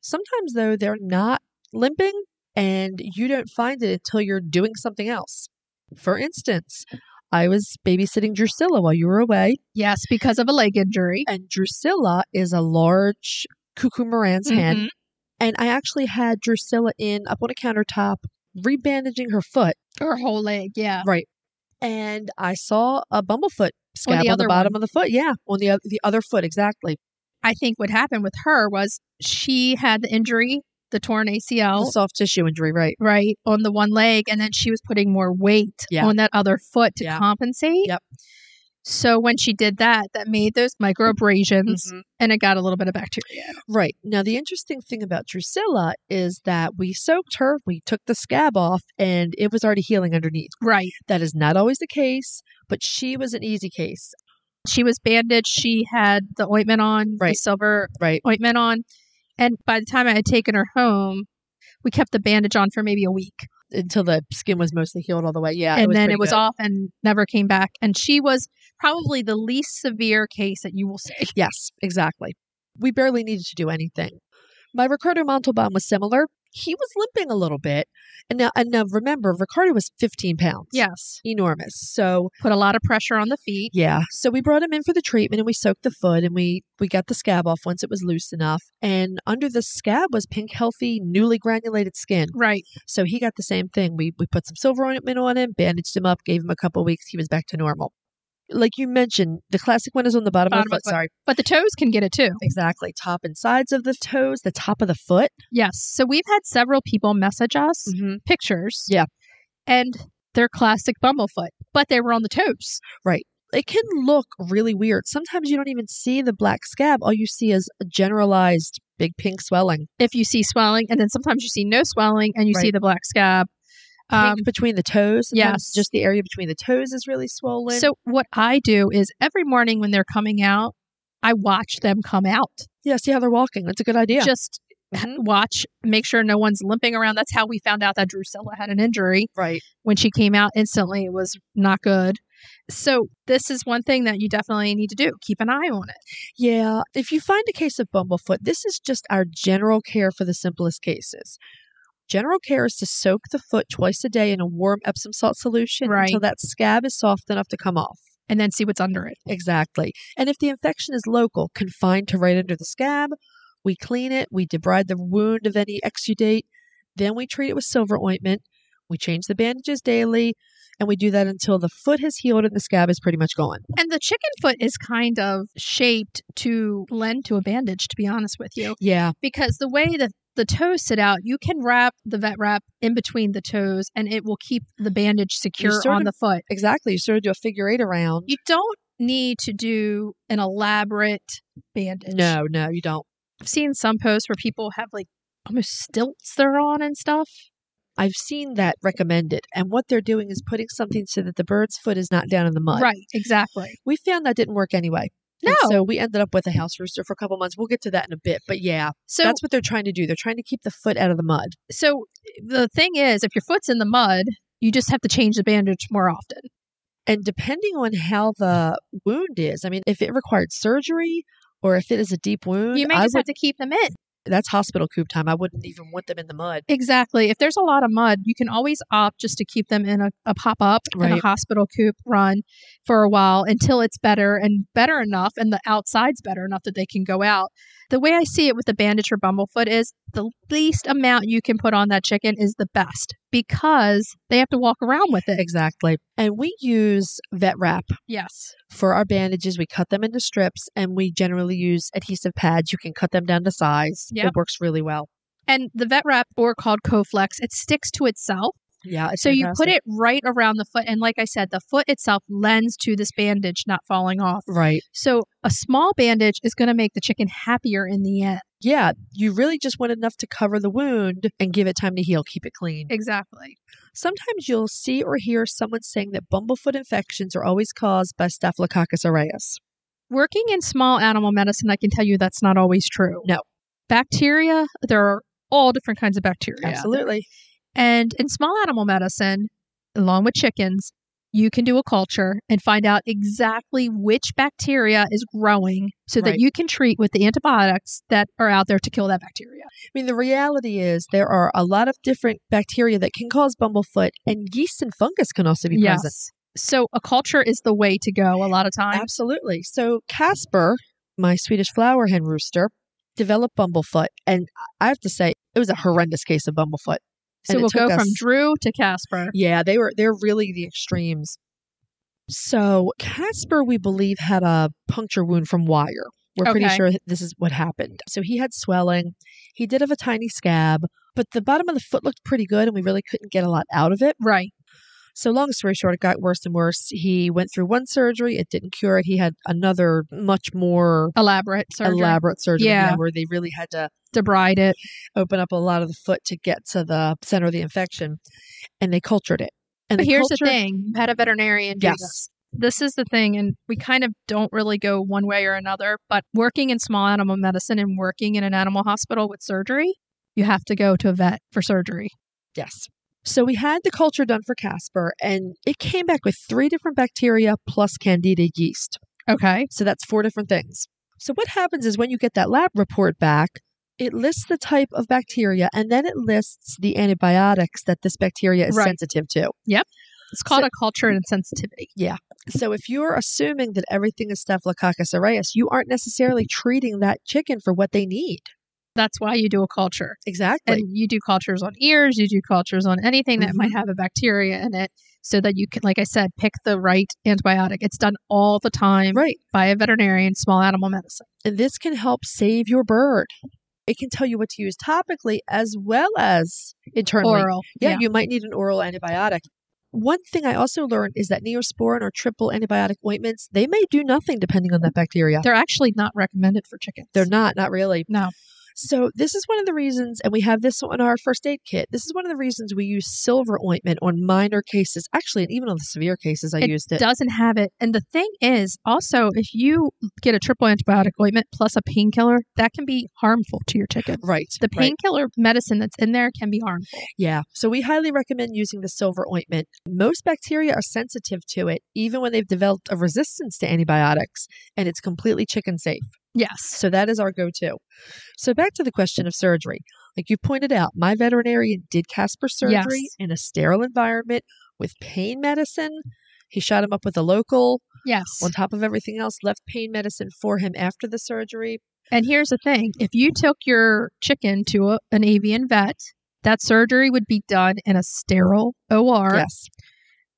[SPEAKER 3] Sometimes, though, they're not limping and you don't find it until you're doing something else. For instance, I was babysitting Drusilla while you were away.
[SPEAKER 2] Yes, because of a leg injury.
[SPEAKER 3] And Drusilla is a large cuckoo Moran's hen. And I actually had Drusilla up on a countertop, rebandaging her foot.
[SPEAKER 2] Her whole leg, yeah.
[SPEAKER 3] Right. And I saw a bumblefoot scab on the bottom of the foot. Yeah, on the other foot, exactly.
[SPEAKER 2] I think what happened with her was she had the injury, the torn ACL.
[SPEAKER 3] The soft tissue injury, right.
[SPEAKER 2] Right, on the one leg. And then she was putting more weight on that other foot to compensate.
[SPEAKER 3] Yep.
[SPEAKER 2] So when she did that, that made those micro abrasions and it got a little bit of bacteria.
[SPEAKER 3] Right. Now, the interesting thing about Drusilla is that we soaked her, we took the scab off, and it was already healing underneath.
[SPEAKER 2] Right.
[SPEAKER 3] That is not always the case, but she was an easy case.
[SPEAKER 2] She was bandaged. She had the ointment on, the silver ointment on. And by the time I had taken her home, we kept the bandage on for maybe a week.
[SPEAKER 3] Until the skin was mostly healed all the way. Yeah.
[SPEAKER 2] And then it was off and never came back. And she was probably the least severe case that you will see.
[SPEAKER 3] Yes, exactly. We barely needed to do anything. My Ricardo Montalban was similar. He was limping a little bit. And now remember, Ricardo was 15 pounds.
[SPEAKER 2] Yes.
[SPEAKER 3] Enormous. So
[SPEAKER 2] put a lot of pressure on the feet.
[SPEAKER 3] Yeah. So we brought him in for the treatment and we soaked the foot and we got the scab off once it was loose enough. And under the scab was pink, healthy, newly granulated skin.
[SPEAKER 2] Right.
[SPEAKER 3] So he got the same thing. We put some silver ointment on him, bandaged him up, gave him a couple of weeks. He was back to normal. Like you mentioned, the classic one is on the bottom of the foot. Sorry.
[SPEAKER 2] But the toes can get it too.
[SPEAKER 3] Exactly. Top and sides of the toes, the top of the foot.
[SPEAKER 2] Yes. So we've had several people message us pictures.
[SPEAKER 3] Yeah.
[SPEAKER 2] And they're classic bumblefoot, but they were on the toes.
[SPEAKER 3] Right. It can look really weird. Sometimes you don't even see the black scab. All you see is a generalized big pink swelling.
[SPEAKER 2] If you see swelling, and then sometimes you see no swelling and you see the black scab.
[SPEAKER 3] Pink between the toes.
[SPEAKER 2] Yes.
[SPEAKER 3] Just the area between the toes is really swollen.
[SPEAKER 2] So what I do is every morning when they're coming out, I watch them come out.
[SPEAKER 3] Yeah, see how they're walking. That's a good idea.
[SPEAKER 2] Just watch, make sure no one's limping around. That's how we found out that Drusilla had an injury.
[SPEAKER 3] Right.
[SPEAKER 2] When she came out instantly, it was not good. So this is one thing that you definitely need to do. Keep an eye on it.
[SPEAKER 3] Yeah. If you find a case of bumblefoot, this is just our general care for the simplest cases. General care is to soak the foot twice a day in a warm Epsom salt solution until that scab is soft enough to come off.
[SPEAKER 2] And then see what's under it.
[SPEAKER 3] Exactly. And if the infection is local, confined to right under the scab, we clean it, we debride the wound of any exudate, then we treat it with silver ointment, we change the bandages daily, and we do that until the foot has healed and the scab is pretty much gone.
[SPEAKER 2] And the chicken foot is kind of shaped to lend to a bandage, to be honest with you.
[SPEAKER 3] Yeah.
[SPEAKER 2] Because the way that the toes sit out, you can wrap the vet wrap in between the toes and it will keep the bandage secure on the foot.
[SPEAKER 3] Exactly. You sort of do a figure 8 around.
[SPEAKER 2] You don't need to do an elaborate bandage.
[SPEAKER 3] No, you don't.
[SPEAKER 2] I've seen some posts where people have like almost stilts they're on and stuff.
[SPEAKER 3] I've seen that recommended. And what they're doing is putting something so that the bird's foot is not down in the mud.
[SPEAKER 2] Right, exactly.
[SPEAKER 3] We found that didn't work anyway.
[SPEAKER 2] No.
[SPEAKER 3] And so we ended up with a house rooster for a couple months. We'll get to that in a bit. But yeah, so that's what they're trying to do. They're trying to keep the foot out of the mud.
[SPEAKER 2] So the thing is, if your foot's in the mud, you just have to change the bandage more often.
[SPEAKER 3] And depending on how the wound is, I mean, if it required surgery or if it is a deep wound,
[SPEAKER 2] You may just have to keep them in.
[SPEAKER 3] that's hospital coop time. I wouldn't even want them in the mud.
[SPEAKER 2] Exactly. If there's a lot of mud, you can always opt just to keep them in a pop-up in a
[SPEAKER 3] Right.
[SPEAKER 2] hospital coop run for a while until it's better enough and the outside's better enough that they can go out. The way I see it with the bandage for Bumblefoot is the least amount you can put on that chicken is the best because they have to walk around with it.
[SPEAKER 3] Exactly. And we use vet wrap
[SPEAKER 2] Yes.
[SPEAKER 3] for our bandages. We cut them into strips and we generally use adhesive pads. You can cut them down to size.
[SPEAKER 2] Yep.
[SPEAKER 3] It works really well.
[SPEAKER 2] And the vet wrap, or called Coflex, it sticks to itself.
[SPEAKER 3] Yeah. It's
[SPEAKER 2] So you
[SPEAKER 3] fantastic.
[SPEAKER 2] put it right around the foot. And like I said, the foot itself lends to this bandage not falling off.
[SPEAKER 3] Right.
[SPEAKER 2] So a small bandage is going to make the chicken happier in the end.
[SPEAKER 3] Yeah. You really just want enough to cover the wound and give it time to heal. Keep it clean.
[SPEAKER 2] Exactly.
[SPEAKER 3] Sometimes you'll see or hear someone saying that bumblefoot infections are always caused by Staphylococcus aureus.
[SPEAKER 2] Working in small animal medicine, I can tell you that's not always true.
[SPEAKER 3] No.
[SPEAKER 2] Bacteria, there are all different kinds of bacteria.
[SPEAKER 3] Absolutely.
[SPEAKER 2] And in small animal medicine, along with chickens, you can do a culture and find out exactly which bacteria is growing so that
[SPEAKER 3] Right.
[SPEAKER 2] you can treat with the antibiotics that are out there to kill that bacteria.
[SPEAKER 3] I mean, the reality is there are a lot of different bacteria that can cause bumblefoot, and yeast and fungus can also be present.
[SPEAKER 2] Yes. So a culture is the way to go a lot of times.
[SPEAKER 3] Absolutely. So Casper, my Swedish flower hen rooster, developed bumblefoot, and I have to say it was a horrendous case of bumblefoot.
[SPEAKER 2] So
[SPEAKER 3] And it
[SPEAKER 2] we'll
[SPEAKER 3] took
[SPEAKER 2] go from
[SPEAKER 3] us-
[SPEAKER 2] Drew to Casper.
[SPEAKER 3] Yeah, they're really the extremes. So Casper, we believe, had a puncture wound from wire. We're pretty
[SPEAKER 2] Okay.
[SPEAKER 3] sure this is what happened. So he had swelling. He did have a tiny scab, but the bottom of the foot looked pretty good, and we really couldn't get a lot out of it.
[SPEAKER 2] Right.
[SPEAKER 3] So long story short, it got worse and worse. He went through one surgery. It didn't cure it. He had another much more
[SPEAKER 2] Elaborate surgery.
[SPEAKER 3] elaborate surgery
[SPEAKER 2] Yeah.
[SPEAKER 3] where they really had to
[SPEAKER 2] Debride it.
[SPEAKER 3] open up a lot of the foot to get to the center of the infection. And they cultured it. And
[SPEAKER 2] But
[SPEAKER 3] they
[SPEAKER 2] here's the
[SPEAKER 3] cultured-
[SPEAKER 2] thing. You had a veterinarian do
[SPEAKER 3] Yes.
[SPEAKER 2] this. This is the thing, and we kind of don't really go one way or another, but working in small animal medicine and working in an animal hospital with surgery, you have to go to a vet for surgery.
[SPEAKER 3] Yes. So we had the culture done for Casper, and it came back with 3 different bacteria plus Candida yeast.
[SPEAKER 2] Okay.
[SPEAKER 3] So that's 4 different things. So what happens is when you get that lab report back, it lists the type of bacteria, and then it lists the antibiotics that this bacteria is
[SPEAKER 2] Right.
[SPEAKER 3] sensitive to.
[SPEAKER 2] It's called a culture and sensitivity.
[SPEAKER 3] So if you're assuming that everything is Staphylococcus aureus, you aren't necessarily treating that chicken for what they need.
[SPEAKER 2] That's why you do a culture.
[SPEAKER 3] Exactly.
[SPEAKER 2] And you do cultures on ears, you do cultures on anything that might have a bacteria in it so that you can, like I said, pick the right antibiotic. It's done all the time
[SPEAKER 3] Right.
[SPEAKER 2] by a veterinarian, small animal medicine.
[SPEAKER 3] And this can help save your bird. It can tell you what to use topically as well as internally.
[SPEAKER 2] Oral.
[SPEAKER 3] Yeah, you might need an oral antibiotic. One thing I also learned is that Neosporin or triple antibiotic ointments, they may do nothing depending on that bacteria.
[SPEAKER 2] They're actually not recommended for chickens.
[SPEAKER 3] They're not really.
[SPEAKER 2] No.
[SPEAKER 3] So this is one of the reasons, and we have this on our first aid kit. This is one of the reasons we use silver ointment on minor cases. Actually, and even on the severe cases, I used it.
[SPEAKER 2] Doesn't have it. And the thing is, also, if you get a triple antibiotic ointment plus a painkiller, that can be harmful to your chicken.
[SPEAKER 3] Right.
[SPEAKER 2] The
[SPEAKER 3] right.
[SPEAKER 2] painkiller medicine that's in there can be harmful.
[SPEAKER 3] Yeah. So we highly recommend using the silver ointment. Most bacteria are sensitive to it, even when they've developed a resistance to antibiotics, and it's completely chicken safe.
[SPEAKER 2] Yes.
[SPEAKER 3] So that is our go-to. So back to the question of surgery. Like you pointed out, my veterinarian did Casper surgery
[SPEAKER 2] Yes.
[SPEAKER 3] in a sterile environment with pain medicine. He shot him up with a local
[SPEAKER 2] Yes.
[SPEAKER 3] on top of everything else, left pain medicine for him after the surgery.
[SPEAKER 2] And here's the thing. If you took your chicken to an avian vet, that surgery would be done in a sterile OR.
[SPEAKER 3] Yes.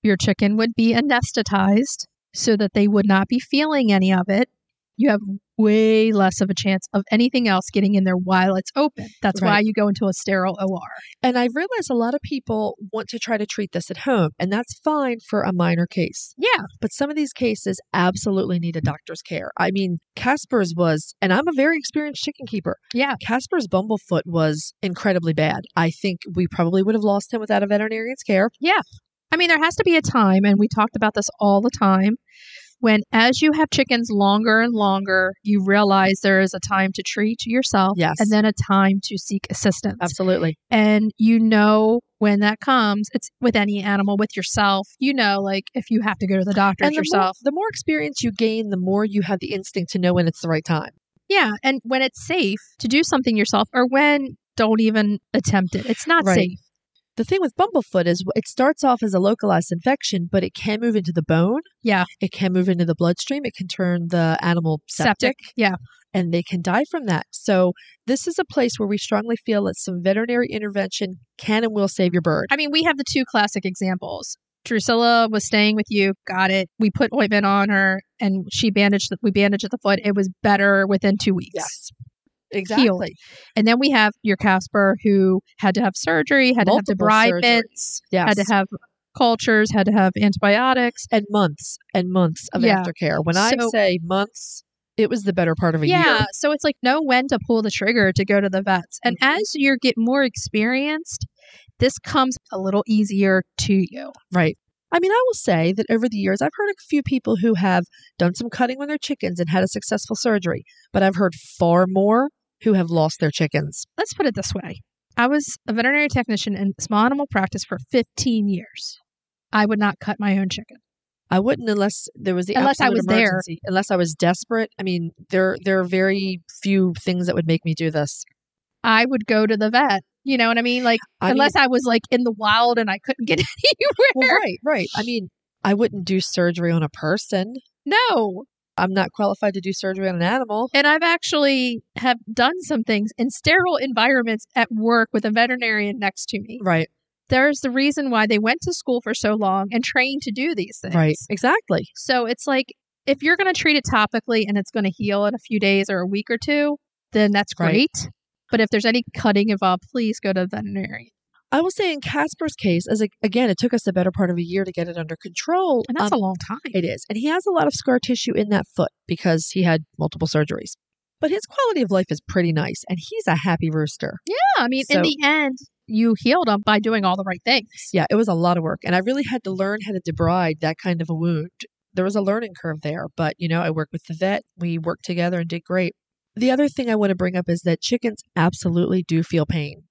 [SPEAKER 2] Your chicken would be anesthetized so that they would not be feeling any of it. You have way less of a chance of anything else getting in there while it's open. That's why
[SPEAKER 3] Right.
[SPEAKER 2] you go into a sterile OR.
[SPEAKER 3] And I realize a lot of people want to try to treat this at home, and that's fine for a minor case.
[SPEAKER 2] Yeah.
[SPEAKER 3] But some of these cases absolutely need a doctor's care. I mean, Casper's was, and I'm a very experienced chicken keeper.
[SPEAKER 2] Yeah.
[SPEAKER 3] Casper's bumblefoot was incredibly bad. I think we probably would have lost him without a veterinarian's care.
[SPEAKER 2] I mean, there has to be a time, and we talked about this all the time, when as you have chickens longer and longer, you realize there is a time to treat yourself
[SPEAKER 3] Yes.
[SPEAKER 2] and then a time to seek assistance.
[SPEAKER 3] Absolutely.
[SPEAKER 2] And you know when that comes, it's with any animal, with yourself, like if you have to go to the doctor
[SPEAKER 3] And
[SPEAKER 2] yourself.
[SPEAKER 3] the more experience you gain, the more you have the instinct to know when it's the right time.
[SPEAKER 2] Yeah. And when it's safe to do something yourself, or when don't even attempt it. It's not safe.
[SPEAKER 3] The thing with Bumblefoot is it starts off as a localized infection, but it can move into the bone.
[SPEAKER 2] Yeah.
[SPEAKER 3] It can move into the bloodstream. It can turn the animal septic.
[SPEAKER 2] Yeah.
[SPEAKER 3] And they can die from that. So this is a place where we strongly feel that some veterinary intervention can and will save your bird.
[SPEAKER 2] I mean, we have the two classic examples. Drusilla was staying with you, got it. We put ointment on her and we bandaged the foot. It was better within 2 weeks.
[SPEAKER 3] Yes. Exactly.
[SPEAKER 2] Healed. And then we have your Casper who had to have surgery, had
[SPEAKER 3] Multiple
[SPEAKER 2] to have debridements, had to have cultures, had to have antibiotics.
[SPEAKER 3] And months of aftercare. When I say months, it was the better part of a year.
[SPEAKER 2] Yeah. So it's like know when to pull the trigger to go to the vets. And as you get more experienced, this comes a little easier to you.
[SPEAKER 3] Right. I mean, I will say that over the years, I've heard a few people who have done some cutting on their chickens and had a successful surgery, but I've heard far more who have lost their chickens.
[SPEAKER 2] Let's put it this way. I was a veterinary technician in small animal practice for 15 years. I would not cut my own chicken.
[SPEAKER 3] I wouldn't unless there was
[SPEAKER 2] unless I was
[SPEAKER 3] emergency. There. Unless I was desperate. I mean, there are very few things that would make me do this.
[SPEAKER 2] I would go to the vet. You know what I mean? Like, unless I was like in the wild and I couldn't get anywhere.
[SPEAKER 3] Well, right. I mean, I wouldn't do surgery on a person.
[SPEAKER 2] No.
[SPEAKER 3] I'm not qualified to do surgery on an animal.
[SPEAKER 2] And I've actually have done some things in sterile environments at work with a veterinarian next to me.
[SPEAKER 3] Right.
[SPEAKER 2] There's the reason why they went to school for so long and trained to do these things.
[SPEAKER 3] Right. Exactly.
[SPEAKER 2] So it's like, if you're going to treat it topically and it's going to heal in a few days or a week or two, then that's great. Right. But if there's any cutting involved, please go to the veterinarian.
[SPEAKER 3] I will say in Casper's case, again, it took us the better part of a year to get it under control.
[SPEAKER 2] And that's a long time.
[SPEAKER 3] It is. And he has a lot of scar tissue in that foot because he had multiple surgeries. But his quality of life is pretty nice. And he's a happy rooster.
[SPEAKER 2] Yeah. I mean, in the end, you healed him by doing all the right things.
[SPEAKER 3] Yeah, it was a lot of work. And I really had to learn how to debride that kind of a wound. There was a learning curve there. But, I worked with the vet. We worked together and did great. The other thing I want to bring up is that chickens absolutely do feel pain.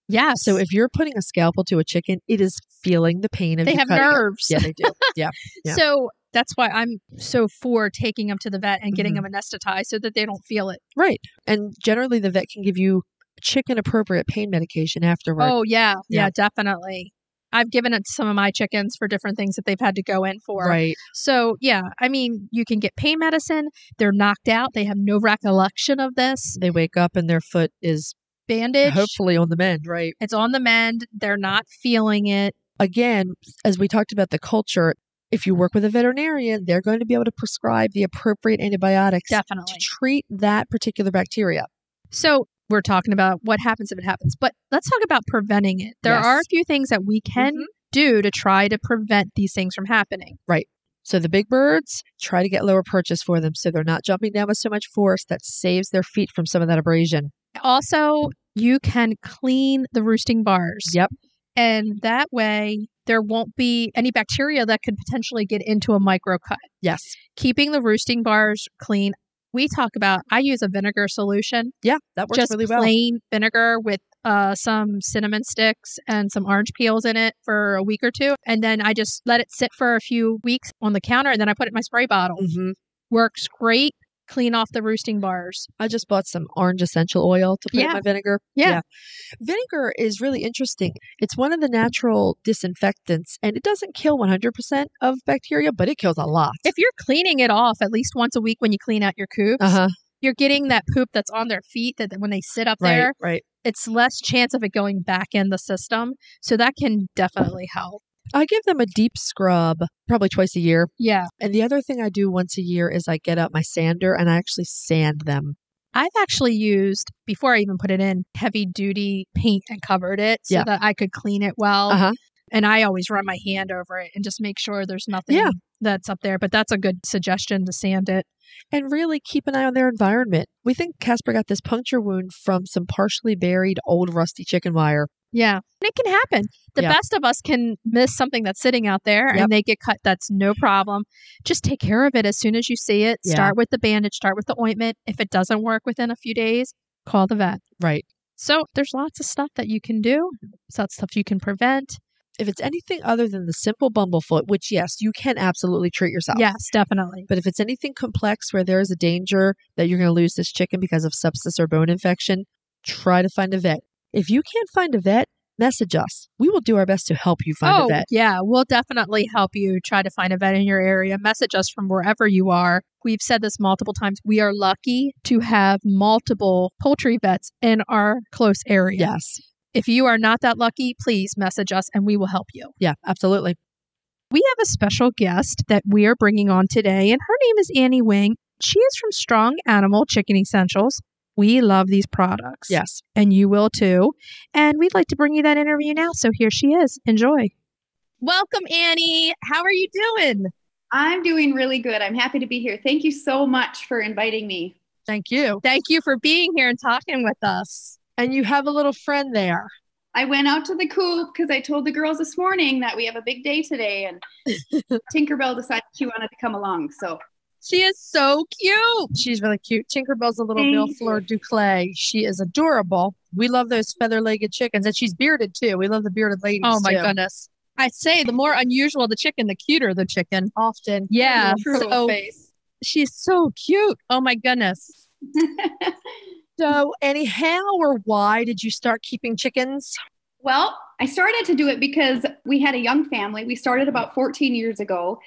[SPEAKER 2] Yeah.
[SPEAKER 3] So if you're putting a scalpel to a chicken, it is feeling the pain of
[SPEAKER 2] They have nerves.
[SPEAKER 3] Yeah, they do. Yeah.
[SPEAKER 2] So that's why I'm so for taking them to the vet and getting them anesthetized so that they don't feel it.
[SPEAKER 3] Right. And generally the vet can give you chicken appropriate pain medication afterward.
[SPEAKER 2] Oh, yeah. Yeah, definitely. I've given it to some of my chickens for different things that they've had to go in for.
[SPEAKER 3] Right.
[SPEAKER 2] So, yeah, I mean, you can get pain medicine. They're knocked out. They have no recollection of this.
[SPEAKER 3] They wake up and their foot is
[SPEAKER 2] bandaged.
[SPEAKER 3] Hopefully on the mend, right?
[SPEAKER 2] It's on the mend. They're not feeling it.
[SPEAKER 3] Again, as we talked about the culture, if you work with a veterinarian, they're going to be able to prescribe the appropriate antibiotics to treat that particular bacteria.
[SPEAKER 2] So we're talking about what happens if it happens, but let's talk about preventing it. There are a few things that we can do to try to prevent these things from happening.
[SPEAKER 3] Right. So the big birds, try to get lower perches for them so they're not jumping down with so much force that saves their feet from some of that abrasion.
[SPEAKER 2] Also, you can clean the roosting bars.
[SPEAKER 3] Yep.
[SPEAKER 2] And that way, there won't be any bacteria that could potentially get into a microcut.
[SPEAKER 3] Yes.
[SPEAKER 2] Keeping the roosting bars clean. We talk about, I use a vinegar solution.
[SPEAKER 3] Yeah, that works really well.
[SPEAKER 2] Just plain vinegar with some cinnamon sticks and some orange peels in it for a week or two. And then I just let it sit for a few weeks on the counter and then I put it in my spray bottle. Works great. Clean off the roosting bars.
[SPEAKER 3] I just bought some orange essential oil to put in my vinegar.
[SPEAKER 2] Yeah.
[SPEAKER 3] Vinegar is really interesting. It's one of the natural disinfectants, and it doesn't kill 100% of bacteria, but it kills a lot.
[SPEAKER 2] If you're cleaning it off at least once a week when you clean out your coops, you're getting that poop that's on their feet that when they sit up there, it's less chance of it going back in the system. So that can definitely help.
[SPEAKER 3] I give them a deep scrub probably twice a year.
[SPEAKER 2] Yeah.
[SPEAKER 3] And the other thing I do once a year is I get out my sander and I actually sand them.
[SPEAKER 2] I've actually used, before I even put it in, heavy duty paint and covered it so that I could clean it well. And I always run my hand over it and just make sure there's nothing that's up there. But that's a good suggestion to sand it.
[SPEAKER 3] And really keep an eye on their environment. We think Casper got this puncture wound from some partially buried old rusty chicken wire.
[SPEAKER 2] Yeah. And it can happen. The best of us can miss something that's sitting out there and they get cut. That's no problem. Just take care of it as soon as you see it. Start with the bandage, start with the ointment. If it doesn't work within a few days, call the vet.
[SPEAKER 3] Right.
[SPEAKER 2] So there's lots of stuff that you can do. Lots of stuff you can prevent.
[SPEAKER 3] If it's anything other than the simple bumblefoot, which yes, you can absolutely treat yourself.
[SPEAKER 2] Yes, definitely.
[SPEAKER 3] But if it's anything complex where there is a danger that you're going to lose this chicken because of sepsis or bone infection, try to find a vet. If you can't find a vet, message us. We will do our best to help you find a vet.
[SPEAKER 2] Yeah, we'll definitely help you try to find a vet in your area. Message us from wherever you are. We've said this multiple times. We are lucky to have multiple poultry vets in our close area.
[SPEAKER 3] Yes.
[SPEAKER 2] If you are not that lucky, please message us and we will help you.
[SPEAKER 3] Yeah, absolutely.
[SPEAKER 2] We have a special guest that we are bringing on today, and her name is Annie Wing. She is from Strong Animal Chicken Essentials. We love these products.
[SPEAKER 3] Yes.
[SPEAKER 2] And you will too. And we'd like to bring you that interview now. So here she is. Enjoy. Welcome, Annie. How are you doing?
[SPEAKER 5] I'm doing really good. I'm happy to be here. Thank you so much for inviting me.
[SPEAKER 3] Thank you.
[SPEAKER 2] Thank you for being here and talking with us.
[SPEAKER 3] And you have a little friend there.
[SPEAKER 5] I went out to the coop because I told the girls this morning that we have a big day today, and Tinkerbell decided she wanted to come along. So
[SPEAKER 2] she is so cute.
[SPEAKER 3] She's really cute. Tinkerbell's a little Bumblefoot D'Uccle. She is adorable. We love those feather-legged chickens, and she's bearded too. We love the bearded ladies.
[SPEAKER 2] Oh my goodness. I say the more unusual the chicken, the cuter the chicken.
[SPEAKER 3] Often.
[SPEAKER 2] Yeah.
[SPEAKER 5] So,
[SPEAKER 2] she's so cute. Oh my goodness.
[SPEAKER 3] So, Annie, how or why did you start keeping chickens?
[SPEAKER 5] Well, I started to do it because we had a young family. We started about 14 years ago.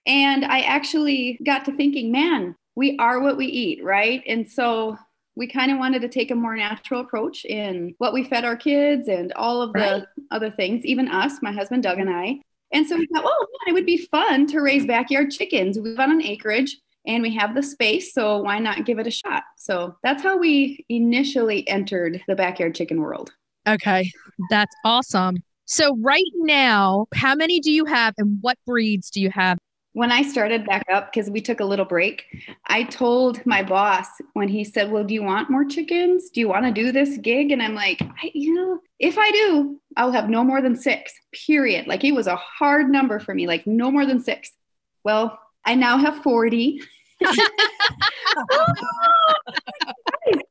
[SPEAKER 5] And I actually got to thinking, man, we are what we eat, right? And so we kind of wanted to take a more natural approach in what we fed our kids and all of the other things, even us, my husband, Doug, and I. And so we thought, well, it would be fun to raise backyard chickens. We live on an acreage. And we have the space, so why not give it a shot? So that's how we initially entered the backyard chicken world.
[SPEAKER 2] Okay, that's awesome. So right now, how many do you have and what breeds do you have?
[SPEAKER 5] When I started back up, because we took a little break, I told my boss when he said, well, do you want more chickens? Do you want to do this gig? And I'm like, if I do, I'll have no more than 6, period. Like it was a hard number for me, like no more than 6. Well, I now have 40.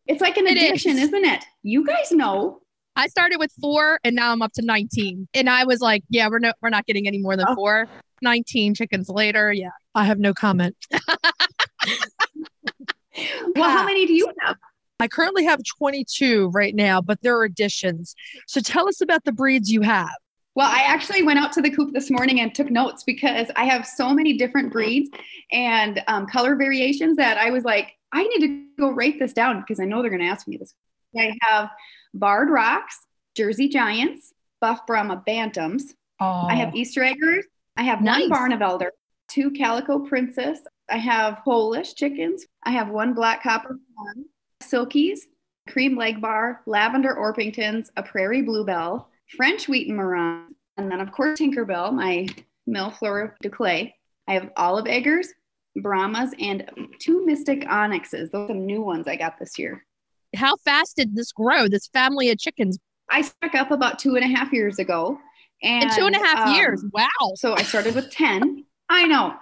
[SPEAKER 5] It's like an addiction, isn't it? You guys know.
[SPEAKER 2] I started with 4 and now I'm up to 19. And I was like, yeah, we're not getting any more than 4. 19 chickens later. Yeah.
[SPEAKER 3] I have no comment.
[SPEAKER 5] Well, how many do you have?
[SPEAKER 3] I currently have 22 right now, but there are additions. So tell us about the breeds you have.
[SPEAKER 5] Well, I actually went out to the coop this morning and took notes because I have so many different breeds and color variations that I was like, I need to go write this down because I know they're going to ask me this. I have Barred Rocks, Jersey Giants, Buff Brahma Bantams. I have Easter Eggers. I have one Barnevelder, 2 Calico Princess. I have Polish chickens. I have 1 Black Copper, Silkies, Cream Leg Bar, Lavender Orpingtons, a Prairie Bluebell, French Wheaten Marron, and then of course Tinkerbell, my Bumblefoot D'Uccle. I have Olive Eggers, Brahmas, and 2 Mystic Onyxes. Those are some new ones I got this year.
[SPEAKER 2] How fast did this grow, this family of chickens?
[SPEAKER 5] I stuck up about 2.5 years ago. And
[SPEAKER 2] in 2.5 years, wow.
[SPEAKER 5] So I started with 10. I know.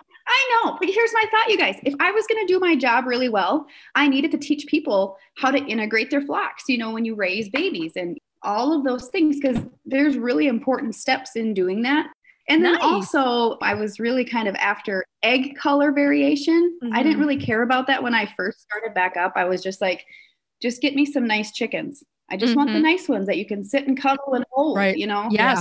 [SPEAKER 5] But here's my thought, you guys. If I was going to do my job really well, I needed to teach people how to integrate their flocks, when you raise babies and all of those things, because there's really important steps in doing that. And then also I was really kind of after egg color variation. I didn't really care about that when I first started back up. I was just like, just get me some nice chickens. I just want the nice ones that you can sit and cuddle and hold,
[SPEAKER 2] Yes.
[SPEAKER 5] Yeah.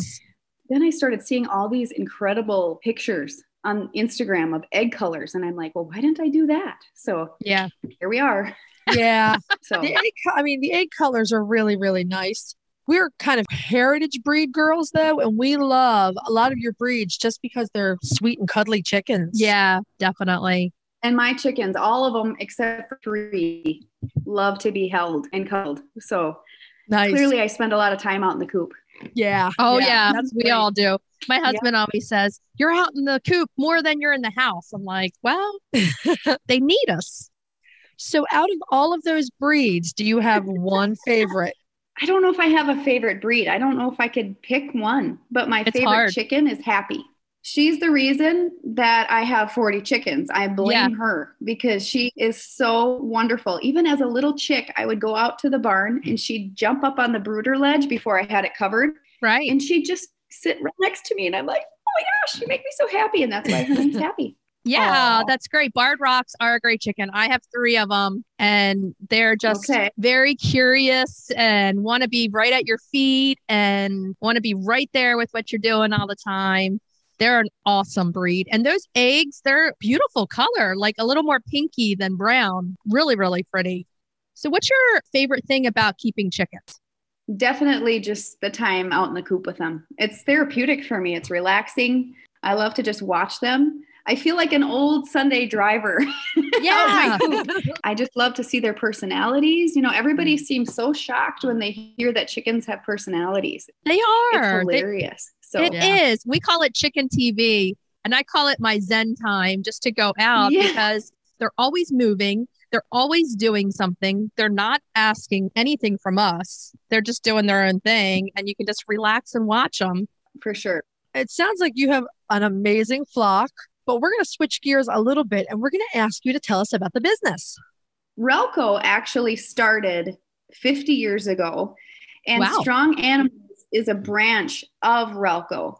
[SPEAKER 5] Then I started seeing all these incredible pictures on Instagram of egg colors. And I'm like, well, why didn't I do that? So
[SPEAKER 2] yeah,
[SPEAKER 5] here we are.
[SPEAKER 3] Yeah.
[SPEAKER 5] So
[SPEAKER 3] the egg colors are really, really nice. We're kind of heritage breed girls though. And we love a lot of your breeds just because they're sweet and cuddly chickens.
[SPEAKER 2] Yeah, definitely.
[SPEAKER 5] And my chickens, all of them except for 3, love to be held and cuddled. So clearly I spend a lot of time out in the coop.
[SPEAKER 3] Yeah.
[SPEAKER 2] Oh yeah. We
[SPEAKER 5] great.
[SPEAKER 2] all do. My husband always says, you're out in the coop more than you're in the house. I'm like, well, they need us.
[SPEAKER 3] So out of all of those breeds, do you have one favorite?
[SPEAKER 5] I don't know if I have a favorite breed. I don't know if I could pick one, but my favorite chicken is Happy. She's the reason that I have 40 chickens. I blame her because she is so wonderful. Even as a little chick, I would go out to the barn and she'd jump up on the brooder ledge before I had it covered.
[SPEAKER 2] Right.
[SPEAKER 5] And she'd just sit right next to me. And I'm like, oh my gosh, you make me so happy. And that's why her name's Happy.
[SPEAKER 2] Yeah, that's great. Barred Rocks are a great chicken. I have 3 of them and they're just very curious and want to be right at your feet and want to be right there with what you're doing all the time. They're an awesome breed. And those eggs, they're beautiful color, like a little more pinky than brown. Really, really pretty. So what's your favorite thing about keeping chickens?
[SPEAKER 5] Definitely just the time out in the coop with them. It's therapeutic for me. It's relaxing. I love to just watch them. I feel like an old Sunday driver.
[SPEAKER 2] Yeah.
[SPEAKER 5] I just love to see their personalities. You know, everybody seems so shocked when they hear that chickens have personalities.
[SPEAKER 2] They are.
[SPEAKER 5] It's hilarious.
[SPEAKER 2] It is. We call it chicken TV, and I call it my Zen time just to go out because they're always moving. They're always doing something. They're not asking anything from us. They're just doing their own thing, and you can just relax and watch them.
[SPEAKER 5] For sure.
[SPEAKER 3] It sounds like you have an amazing flock, but we're going to switch gears a little bit, and we're going to ask you to tell us about the business.
[SPEAKER 5] Relco actually started 50 years ago, and Strong Animals is a branch of Relco.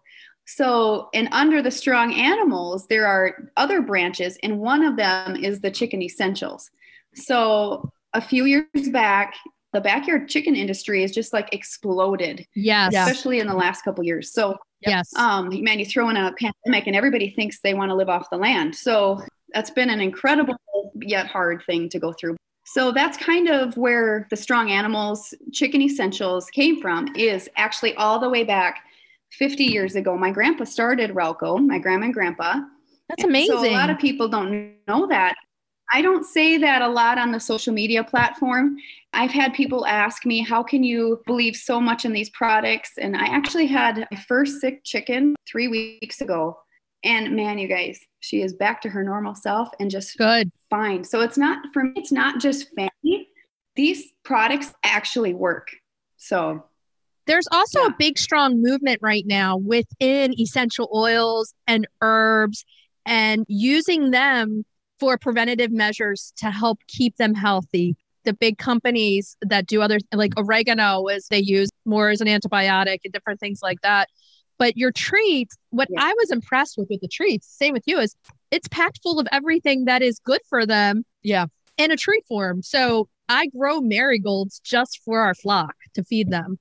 [SPEAKER 5] So, and under the Strong Animals, there are other branches, and one of them is the Chicken Essentials. So a few years back, the backyard chicken industry has just like exploded.
[SPEAKER 2] Yes.
[SPEAKER 5] Especially in the last couple of years. So man, you throw in a pandemic and everybody thinks they want to live off the land. So that's been an incredible yet hard thing to go through. So that's kind of where the Strong Animals Chicken Essentials came from, is actually all the way back 50 years ago. My grandpa started Relco, my grandma and grandpa.
[SPEAKER 2] That's amazing.
[SPEAKER 5] So a lot of people don't know that. I don't say that a lot on the social media platform. I've had people ask me, how can you believe so much in these products? And I actually had my first sick chicken 3 weeks ago. And man, you guys, she is back to her normal self and just fine. So it's not, for me, it's not just fancy. These products actually work. So
[SPEAKER 2] there's also a big, strong movement right now within essential oils and herbs and using them for preventative measures to help keep them healthy. The big companies that do other, like oregano, is they use more as an antibiotic and different things like that. But your treats, what I was impressed with the treats, same with you, is it's packed full of everything that is good for them in a treat form. So I grow marigolds just for our flock to feed them.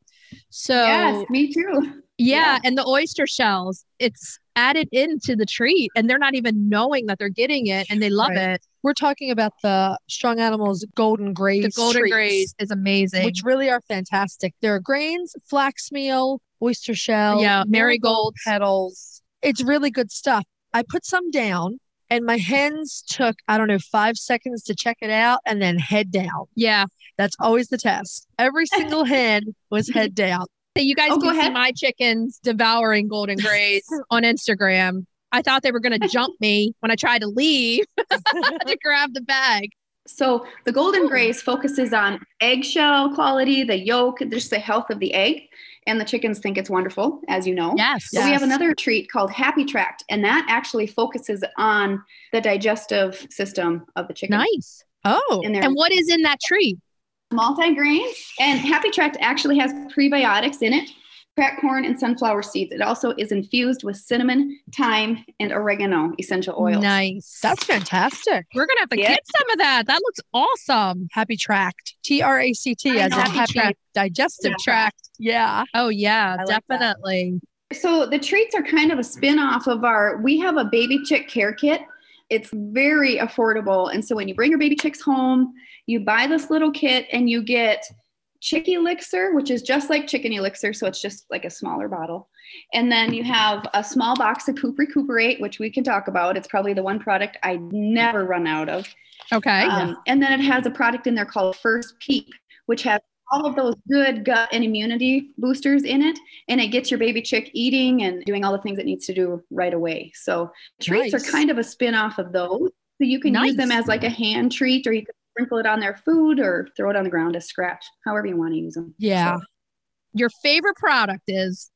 [SPEAKER 2] So
[SPEAKER 5] yes, me too.
[SPEAKER 2] Yeah. And the oyster shells, it's added into the treat and they're not even knowing that they're getting it and they love it.
[SPEAKER 3] We're talking about the Strong Animals Golden Graze.
[SPEAKER 2] The Golden Graze is amazing.
[SPEAKER 3] Which really are fantastic. There are grains, flax meal, oyster shell,
[SPEAKER 2] marigold
[SPEAKER 3] petals. It's really good stuff. I put some down and my hens took, 5 seconds to check it out and then head down.
[SPEAKER 2] Yeah.
[SPEAKER 3] That's always the test. Every single hen was head down.
[SPEAKER 2] So you guys can see my chickens devouring Golden Graze on Instagram. I thought they were going to jump me when I tried to leave to grab the bag.
[SPEAKER 5] So the Golden Graze focuses on eggshell quality, the yolk, just the health of the egg. And the chickens think it's wonderful, as you know.
[SPEAKER 2] Yes.
[SPEAKER 5] So we have another treat called Happy Tract, and that actually focuses on the digestive system of the chicken.
[SPEAKER 2] Nice. Oh, and what is in that treat?
[SPEAKER 5] Multi-grains, and Happy Tract actually has prebiotics in it, cracked corn and sunflower seeds. It also is infused with cinnamon, thyme, and oregano essential oils.
[SPEAKER 2] Nice.
[SPEAKER 3] That's fantastic.
[SPEAKER 2] We're going to have to get some of that. That looks awesome.
[SPEAKER 3] Happy Tract. TRACT as happy tract. Digestive tract. Yeah.
[SPEAKER 2] Oh, yeah, definitely.
[SPEAKER 5] So the treats are kind of a spin-off of we have a baby chick care kit. It's very affordable. And so when you bring your baby chicks home, you buy this little kit and you get Chick Elixir, which is just like Chicken Elixir. So it's just like a smaller bottle. And then you have a small box of Poop Recuperate, which we can talk about. It's probably the one product I never run out of.
[SPEAKER 2] Okay.
[SPEAKER 5] And then it has a product in there called First Peep, which has all of those good gut and immunity boosters in it. And it gets your baby chick eating and doing all the things it needs to do right away. So treats are kind of a spin-off of those. So you can use them as like a hand treat, or you can sprinkle it on their food or throw it on the ground as scratch, however you want to use them.
[SPEAKER 3] Yeah.
[SPEAKER 2] So, your favorite product is?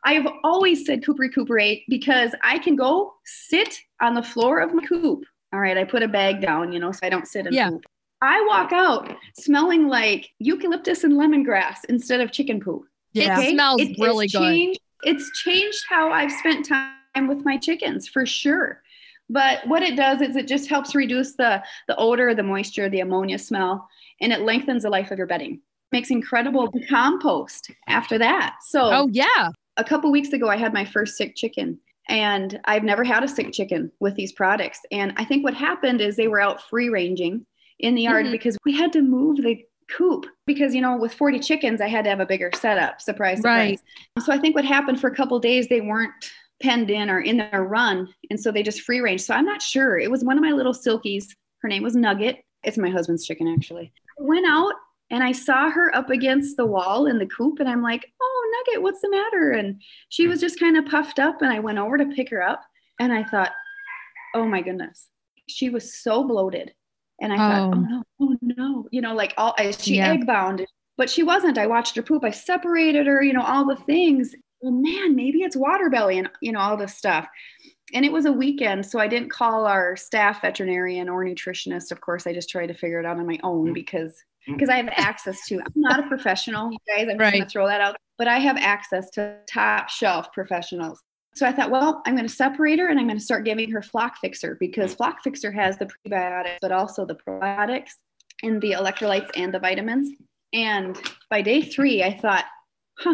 [SPEAKER 5] I've always said coop recuperate because I can go sit on the floor of my coop. All right, I put a bag down, so I don't sit in poop. I walk out smelling like eucalyptus and lemongrass instead of chicken poop.
[SPEAKER 2] Yeah. It smells really good.
[SPEAKER 5] It's changed how I've spent time with my chickens for sure. But what it does is it just helps reduce the odor, the moisture, the ammonia smell, and it lengthens the life of your bedding. Makes incredible compost after that. So, a couple weeks ago, I had my first sick chicken, and I've never had a sick chicken with these products. And I think what happened is they were out free ranging in the yard because we had to move the coop because, with 40 chickens, I had to have a bigger setup. Surprise, surprise. Right. So I think what happened for a couple of days, they weren't penned in or in their run. And so they just free range. So I'm not sure. It was one of my little silkies. Her name was Nugget. It's my husband's chicken, actually. I went out and I saw her up against the wall in the coop. And I'm like, oh, Nugget, what's the matter? And she was just kind of puffed up. And I went over to pick her up. And I thought, oh, my goodness. She was so bloated. And I thought, oh no. She egg bound. But she wasn't. I watched her poop. I separated her, all the things. Well, man, maybe it's water belly and, all this stuff. And it was a weekend, so I didn't call our staff veterinarian or nutritionist. Of course, I just tried to figure it out on my own because I have access to, I'm not a professional, you guys, I'm just going to throw that out, but I have access to top shelf professionals. So I thought, well, I'm going to separate her and I'm going to start giving her Flock Fixer because Flock Fixer has the prebiotics, but also the probiotics and the electrolytes and the vitamins. And by day 3, I thought,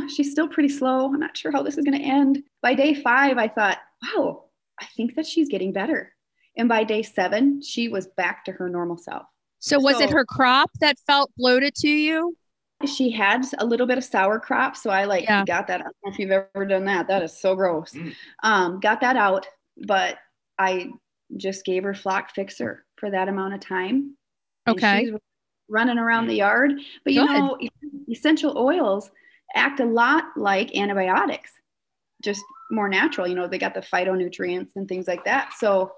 [SPEAKER 5] she's still pretty slow. I'm not sure how this is going to end. By day 5, I thought, wow, I think that she's getting better. And by day 7, she was back to her normal self.
[SPEAKER 2] So was it her crop that felt bloated to you?
[SPEAKER 5] She had a little bit of sour crop. So I got that. I don't know if you've ever done that. That is so gross. Got that out, but I just gave her Flock Fixer for that amount of time.
[SPEAKER 2] Okay.
[SPEAKER 5] She's running around the yard. But essential oils act a lot like antibiotics, just more natural. They got the phytonutrients and things like that. So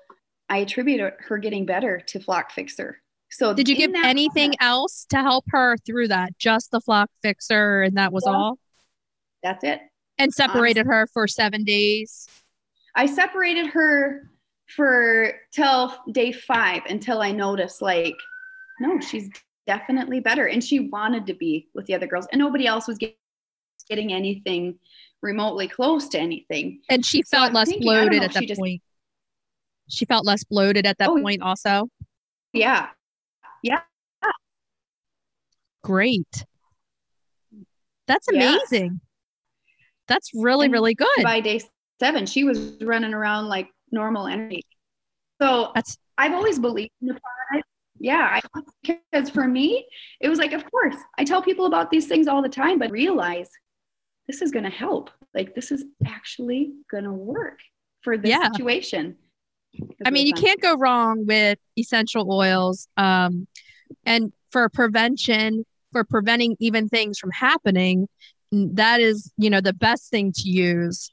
[SPEAKER 5] I attribute her getting better to Flock Fixer. So
[SPEAKER 2] did you give anything else to help her through that? Just the Flock Fixer and that was all?
[SPEAKER 5] That's it.
[SPEAKER 2] And separated her for 7 days?
[SPEAKER 5] I separated her till day 5 until I noticed no, she's definitely better. And she wanted to be with the other girls and nobody else was getting anything remotely close to anything.
[SPEAKER 2] And she felt less bloated at that point. She felt less bloated at that point also?
[SPEAKER 5] Yeah. Yeah.
[SPEAKER 2] Great. That's amazing. That's really, really good.
[SPEAKER 5] By day 7, she was running around like normal energy. So I've always believed in the product. Yeah. Because for me, it was of course, I tell people about these things all the time, but realize this is going to help. This is actually going to work for this situation.
[SPEAKER 2] I mean, you can't go wrong with essential oils. And for preventing even things from happening, that is, the best thing to use.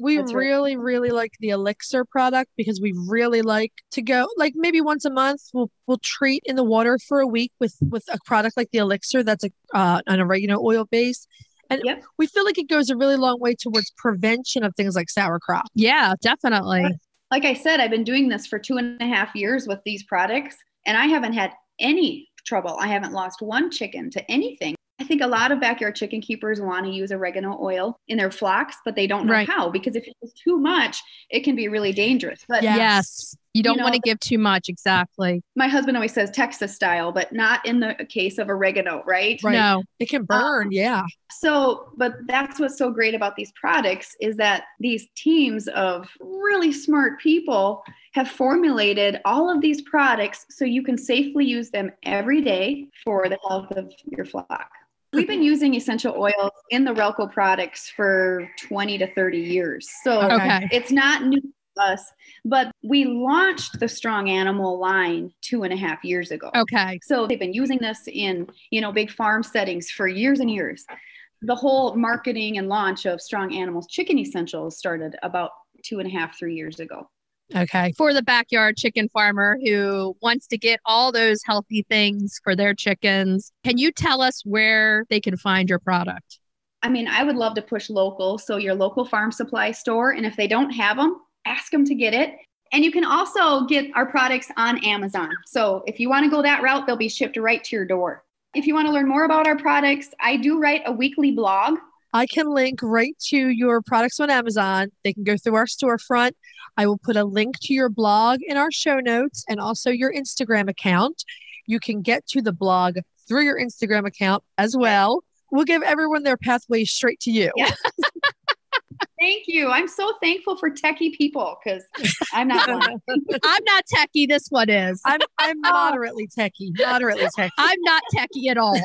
[SPEAKER 3] We really, really like the Elixir product because we really like to go maybe once a month. We'll treat in the water for a week with a product like the Elixir that's on a oregano oil base. And we feel like it goes a really long way towards prevention of things like sauerkraut.
[SPEAKER 2] Yeah, definitely.
[SPEAKER 5] Like I said, I've been doing this for 2.5 years with these products, and I haven't had any trouble. I haven't lost one chicken to anything. I think a lot of backyard chicken keepers want to use oregano oil in their flocks, but they don't know how, because if it's too much, it can be really dangerous. But
[SPEAKER 2] yes, you don't want to give too much. Exactly.
[SPEAKER 5] My husband always says Texas style, but not in the case of oregano, right?
[SPEAKER 2] No,
[SPEAKER 3] it can burn.
[SPEAKER 5] So, but that's what's so great about these products is that these teams of really smart people have formulated all of these products so you can safely use them every day for the health of your flock. We've been using essential oils in the Relco products for 20 to 30 years. So it's not new to us, but we launched the Strong Animal line 2.5 years ago.
[SPEAKER 2] Okay.
[SPEAKER 5] So they've been using this in, big farm settings for years and years. The whole marketing and launch of Strong Animals Chicken Essentials started about 2.5, 3 years ago.
[SPEAKER 2] Okay. For the backyard chicken farmer who wants to get all those healthy things for their chickens, can you tell us where they can find your product?
[SPEAKER 5] I mean, I would love to push local. So your local farm supply store. And if they don't have them, ask them to get it. And you can also get our products on Amazon. So if you want to go that route, they'll be shipped right to your door. If you want to learn more about our products, I do write a weekly blog.
[SPEAKER 3] I can link right to your products on Amazon. They can go through our storefront. I will put a link to your blog in our show notes and also your Instagram account. You can get to the blog through your Instagram account as well. We'll give everyone their pathway straight to you.
[SPEAKER 5] Yeah. Thank you. I'm so thankful for techie people because I'm not one.
[SPEAKER 2] I'm not techie. This one is.
[SPEAKER 3] I'm moderately techie.
[SPEAKER 2] I'm not techie at all.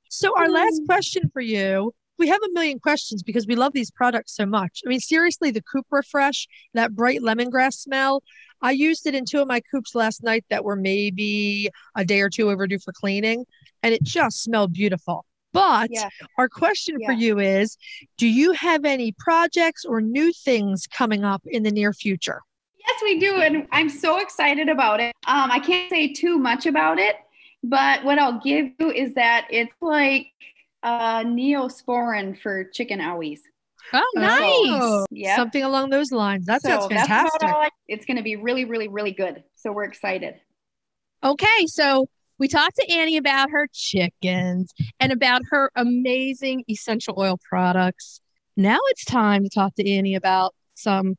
[SPEAKER 3] So our last question for you, we have a million questions because we love these products so much. I mean, seriously, the Coop Refresh, that bright lemongrass smell, I used it in 2 of my coops last night that were maybe a day or 2 overdue for cleaning, and it just smelled beautiful. But our question for you is, do you have any projects or new things coming up in the near future?
[SPEAKER 5] Yes, we do. And I'm so excited about it. I can't say too much about it, but what I'll give you is that it's like Neosporin for chicken owies.
[SPEAKER 2] Oh, nice.
[SPEAKER 5] Yeah.
[SPEAKER 3] Something along those lines. That sounds fantastic.
[SPEAKER 5] It's going to be really, really, really good. So we're excited.
[SPEAKER 2] Okay. So we talked to Annie about her chickens and about her amazing essential oil products. Now it's time to talk to Annie about some...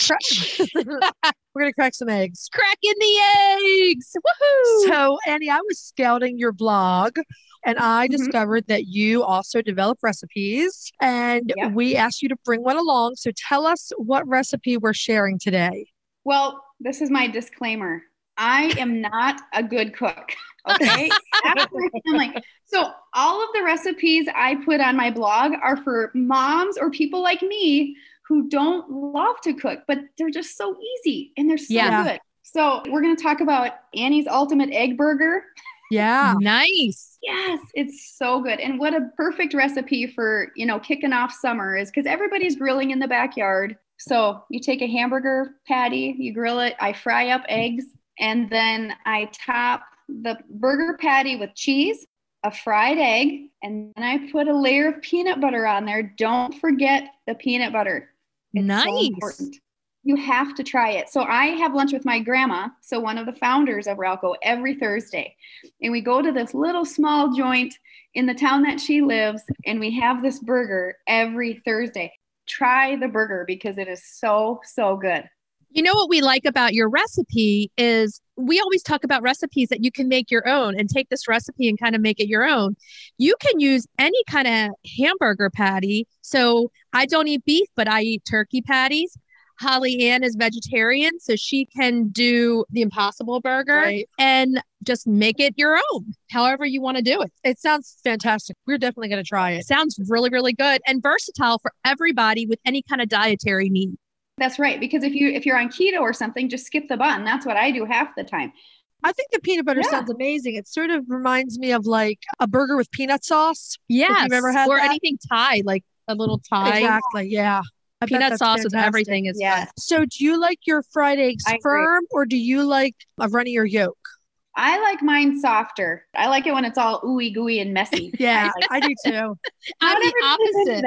[SPEAKER 3] We're going to crack some eggs.
[SPEAKER 2] Cracking the eggs. Woohoo!
[SPEAKER 3] So, Annie, I was scouting your blog and I discovered that you also develop recipes and we asked you to bring one along. So tell us what recipe we're sharing today.
[SPEAKER 5] Well, this is my disclaimer. I am not a good cook. Okay. So all of the recipes I put on my blog are for moms or people like me who don't love to cook, but they're just so easy and they're so good. So we're going to talk about Annie's Ultimate Egg Burger.
[SPEAKER 3] Yeah.
[SPEAKER 2] Nice.
[SPEAKER 5] Yes, it's so good. And what a perfect recipe for, kicking off summer is because everybody's grilling in the backyard. So you take a hamburger patty, you grill it, I fry up eggs, and then I top the burger patty with cheese, a fried egg, and then I put a layer of peanut butter on there. Don't forget the peanut butter. It's so important. You have to try it. So I have lunch with my grandma, so one of the founders of Ralco, every Thursday. And we go to this little small joint in the town that she lives, and we have this burger every Thursday. Try the burger because it is so, so good.
[SPEAKER 2] You know what we like about your recipe is we always talk about recipes that you can make your own and take this recipe and kind of make it your own. You can use any kind of hamburger patty. So I don't eat beef, but I eat turkey patties. Holly Ann is vegetarian, so she can do the Impossible Burger and just make it your own, however you want to do it.
[SPEAKER 3] It sounds fantastic. We're definitely going to try it.
[SPEAKER 2] Sounds really, really good and versatile for everybody with any kind of dietary need.
[SPEAKER 5] That's right. Because if you're on keto or something, just skip the bun. That's what I do half the time.
[SPEAKER 3] I think the peanut butter sounds amazing. It sort of reminds me of like a burger with peanut sauce.
[SPEAKER 2] Yes.
[SPEAKER 3] If you've ever had
[SPEAKER 2] or
[SPEAKER 3] that.
[SPEAKER 2] anything Thai, like a little Thai.
[SPEAKER 3] Exactly. Yeah.
[SPEAKER 2] Peanut sauce with everything is good.
[SPEAKER 3] So do you like your fried eggs firm or do you like a runnier yolk?
[SPEAKER 5] I like mine softer. I like it when it's all ooey gooey and messy.
[SPEAKER 3] Yeah, I do too.
[SPEAKER 2] I'm the opposite.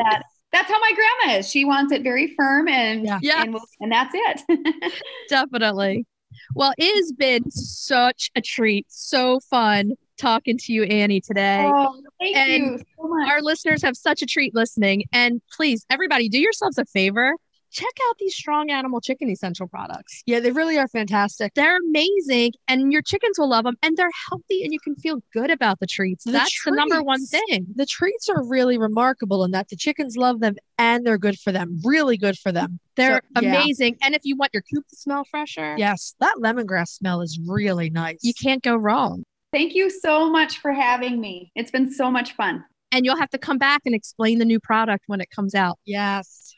[SPEAKER 5] That's how my grandma is. She wants it very firm and that's it.
[SPEAKER 2] Definitely. Well, it has been such a treat. So fun talking to you, Annie, today.
[SPEAKER 5] Oh, thank you so much.
[SPEAKER 2] Our listeners have such a treat listening. And please, everybody, do yourselves a favor. Check out these Strong Animal Chicken Essential products.
[SPEAKER 3] Yeah, they really are fantastic.
[SPEAKER 2] They're amazing and your chickens will love them and they're healthy and you can feel good about the treats. That's the number one thing.
[SPEAKER 3] The treats are really remarkable in that the chickens love them and they're good for them. Really good for them.
[SPEAKER 2] They're amazing. And if you want your coop to smell fresher.
[SPEAKER 3] Yes, that lemongrass smell is really nice.
[SPEAKER 2] You can't go wrong.
[SPEAKER 5] Thank you so much for having me. It's been so much fun.
[SPEAKER 2] And you'll have to come back and explain the new product when it comes out.
[SPEAKER 3] Yes.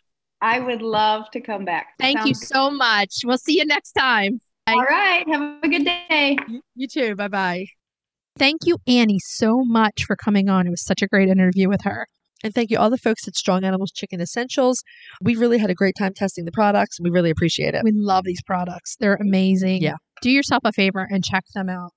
[SPEAKER 5] I would love to come back.
[SPEAKER 2] Thank you so much. We'll see you next time.
[SPEAKER 5] All right. Have a good day.
[SPEAKER 3] You too. Bye-bye.
[SPEAKER 2] Thank you, Annie, so much for coming on. It was such a great interview with her.
[SPEAKER 3] And thank you all the folks at Strong Animals Chicken Essentials. We really had a great time testing the products and we really appreciate it.
[SPEAKER 2] We love these products. They're amazing.
[SPEAKER 3] Yeah.
[SPEAKER 2] Do yourself a favor and check them out.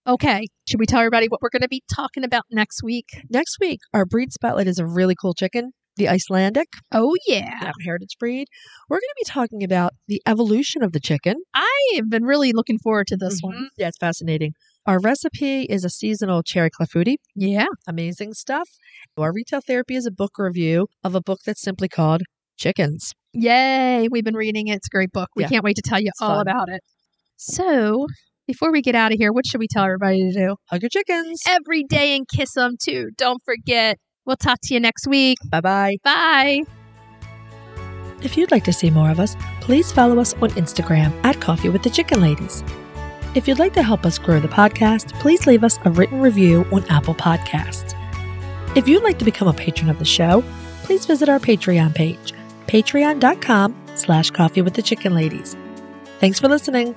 [SPEAKER 2] Okay, should we tell everybody what we're going to be talking about next week?
[SPEAKER 3] Next week, our breed spotlight is a really cool chicken, the Icelandic.
[SPEAKER 2] Oh, yeah.
[SPEAKER 3] Heritage breed. We're going to be talking about the evolution of the chicken.
[SPEAKER 2] I have been really looking forward to this one.
[SPEAKER 3] Yeah, it's fascinating. Our recipe is a seasonal cherry clafouti.
[SPEAKER 2] Yeah.
[SPEAKER 3] Amazing stuff. Our retail therapy is a book review of a book that's simply called Chickens.
[SPEAKER 2] Yay. We've been reading it. It's a great book. We can't wait to tell you all
[SPEAKER 3] fun.
[SPEAKER 2] about it. So, before we get out of here, what should we tell everybody to do?
[SPEAKER 3] Hug your chickens.
[SPEAKER 2] Every day and kiss them too. Don't forget. We'll talk to you next week.
[SPEAKER 3] Bye-bye.
[SPEAKER 2] Bye.
[SPEAKER 3] If you'd like to see more of us, please follow us on Instagram at Coffee with the Chicken Ladies. If you'd like to help us grow the podcast, please leave us a written review on Apple Podcasts. If you'd like to become a patron of the show, please visit our Patreon page, patreon.com/coffeewiththechickenladies. Thanks for listening.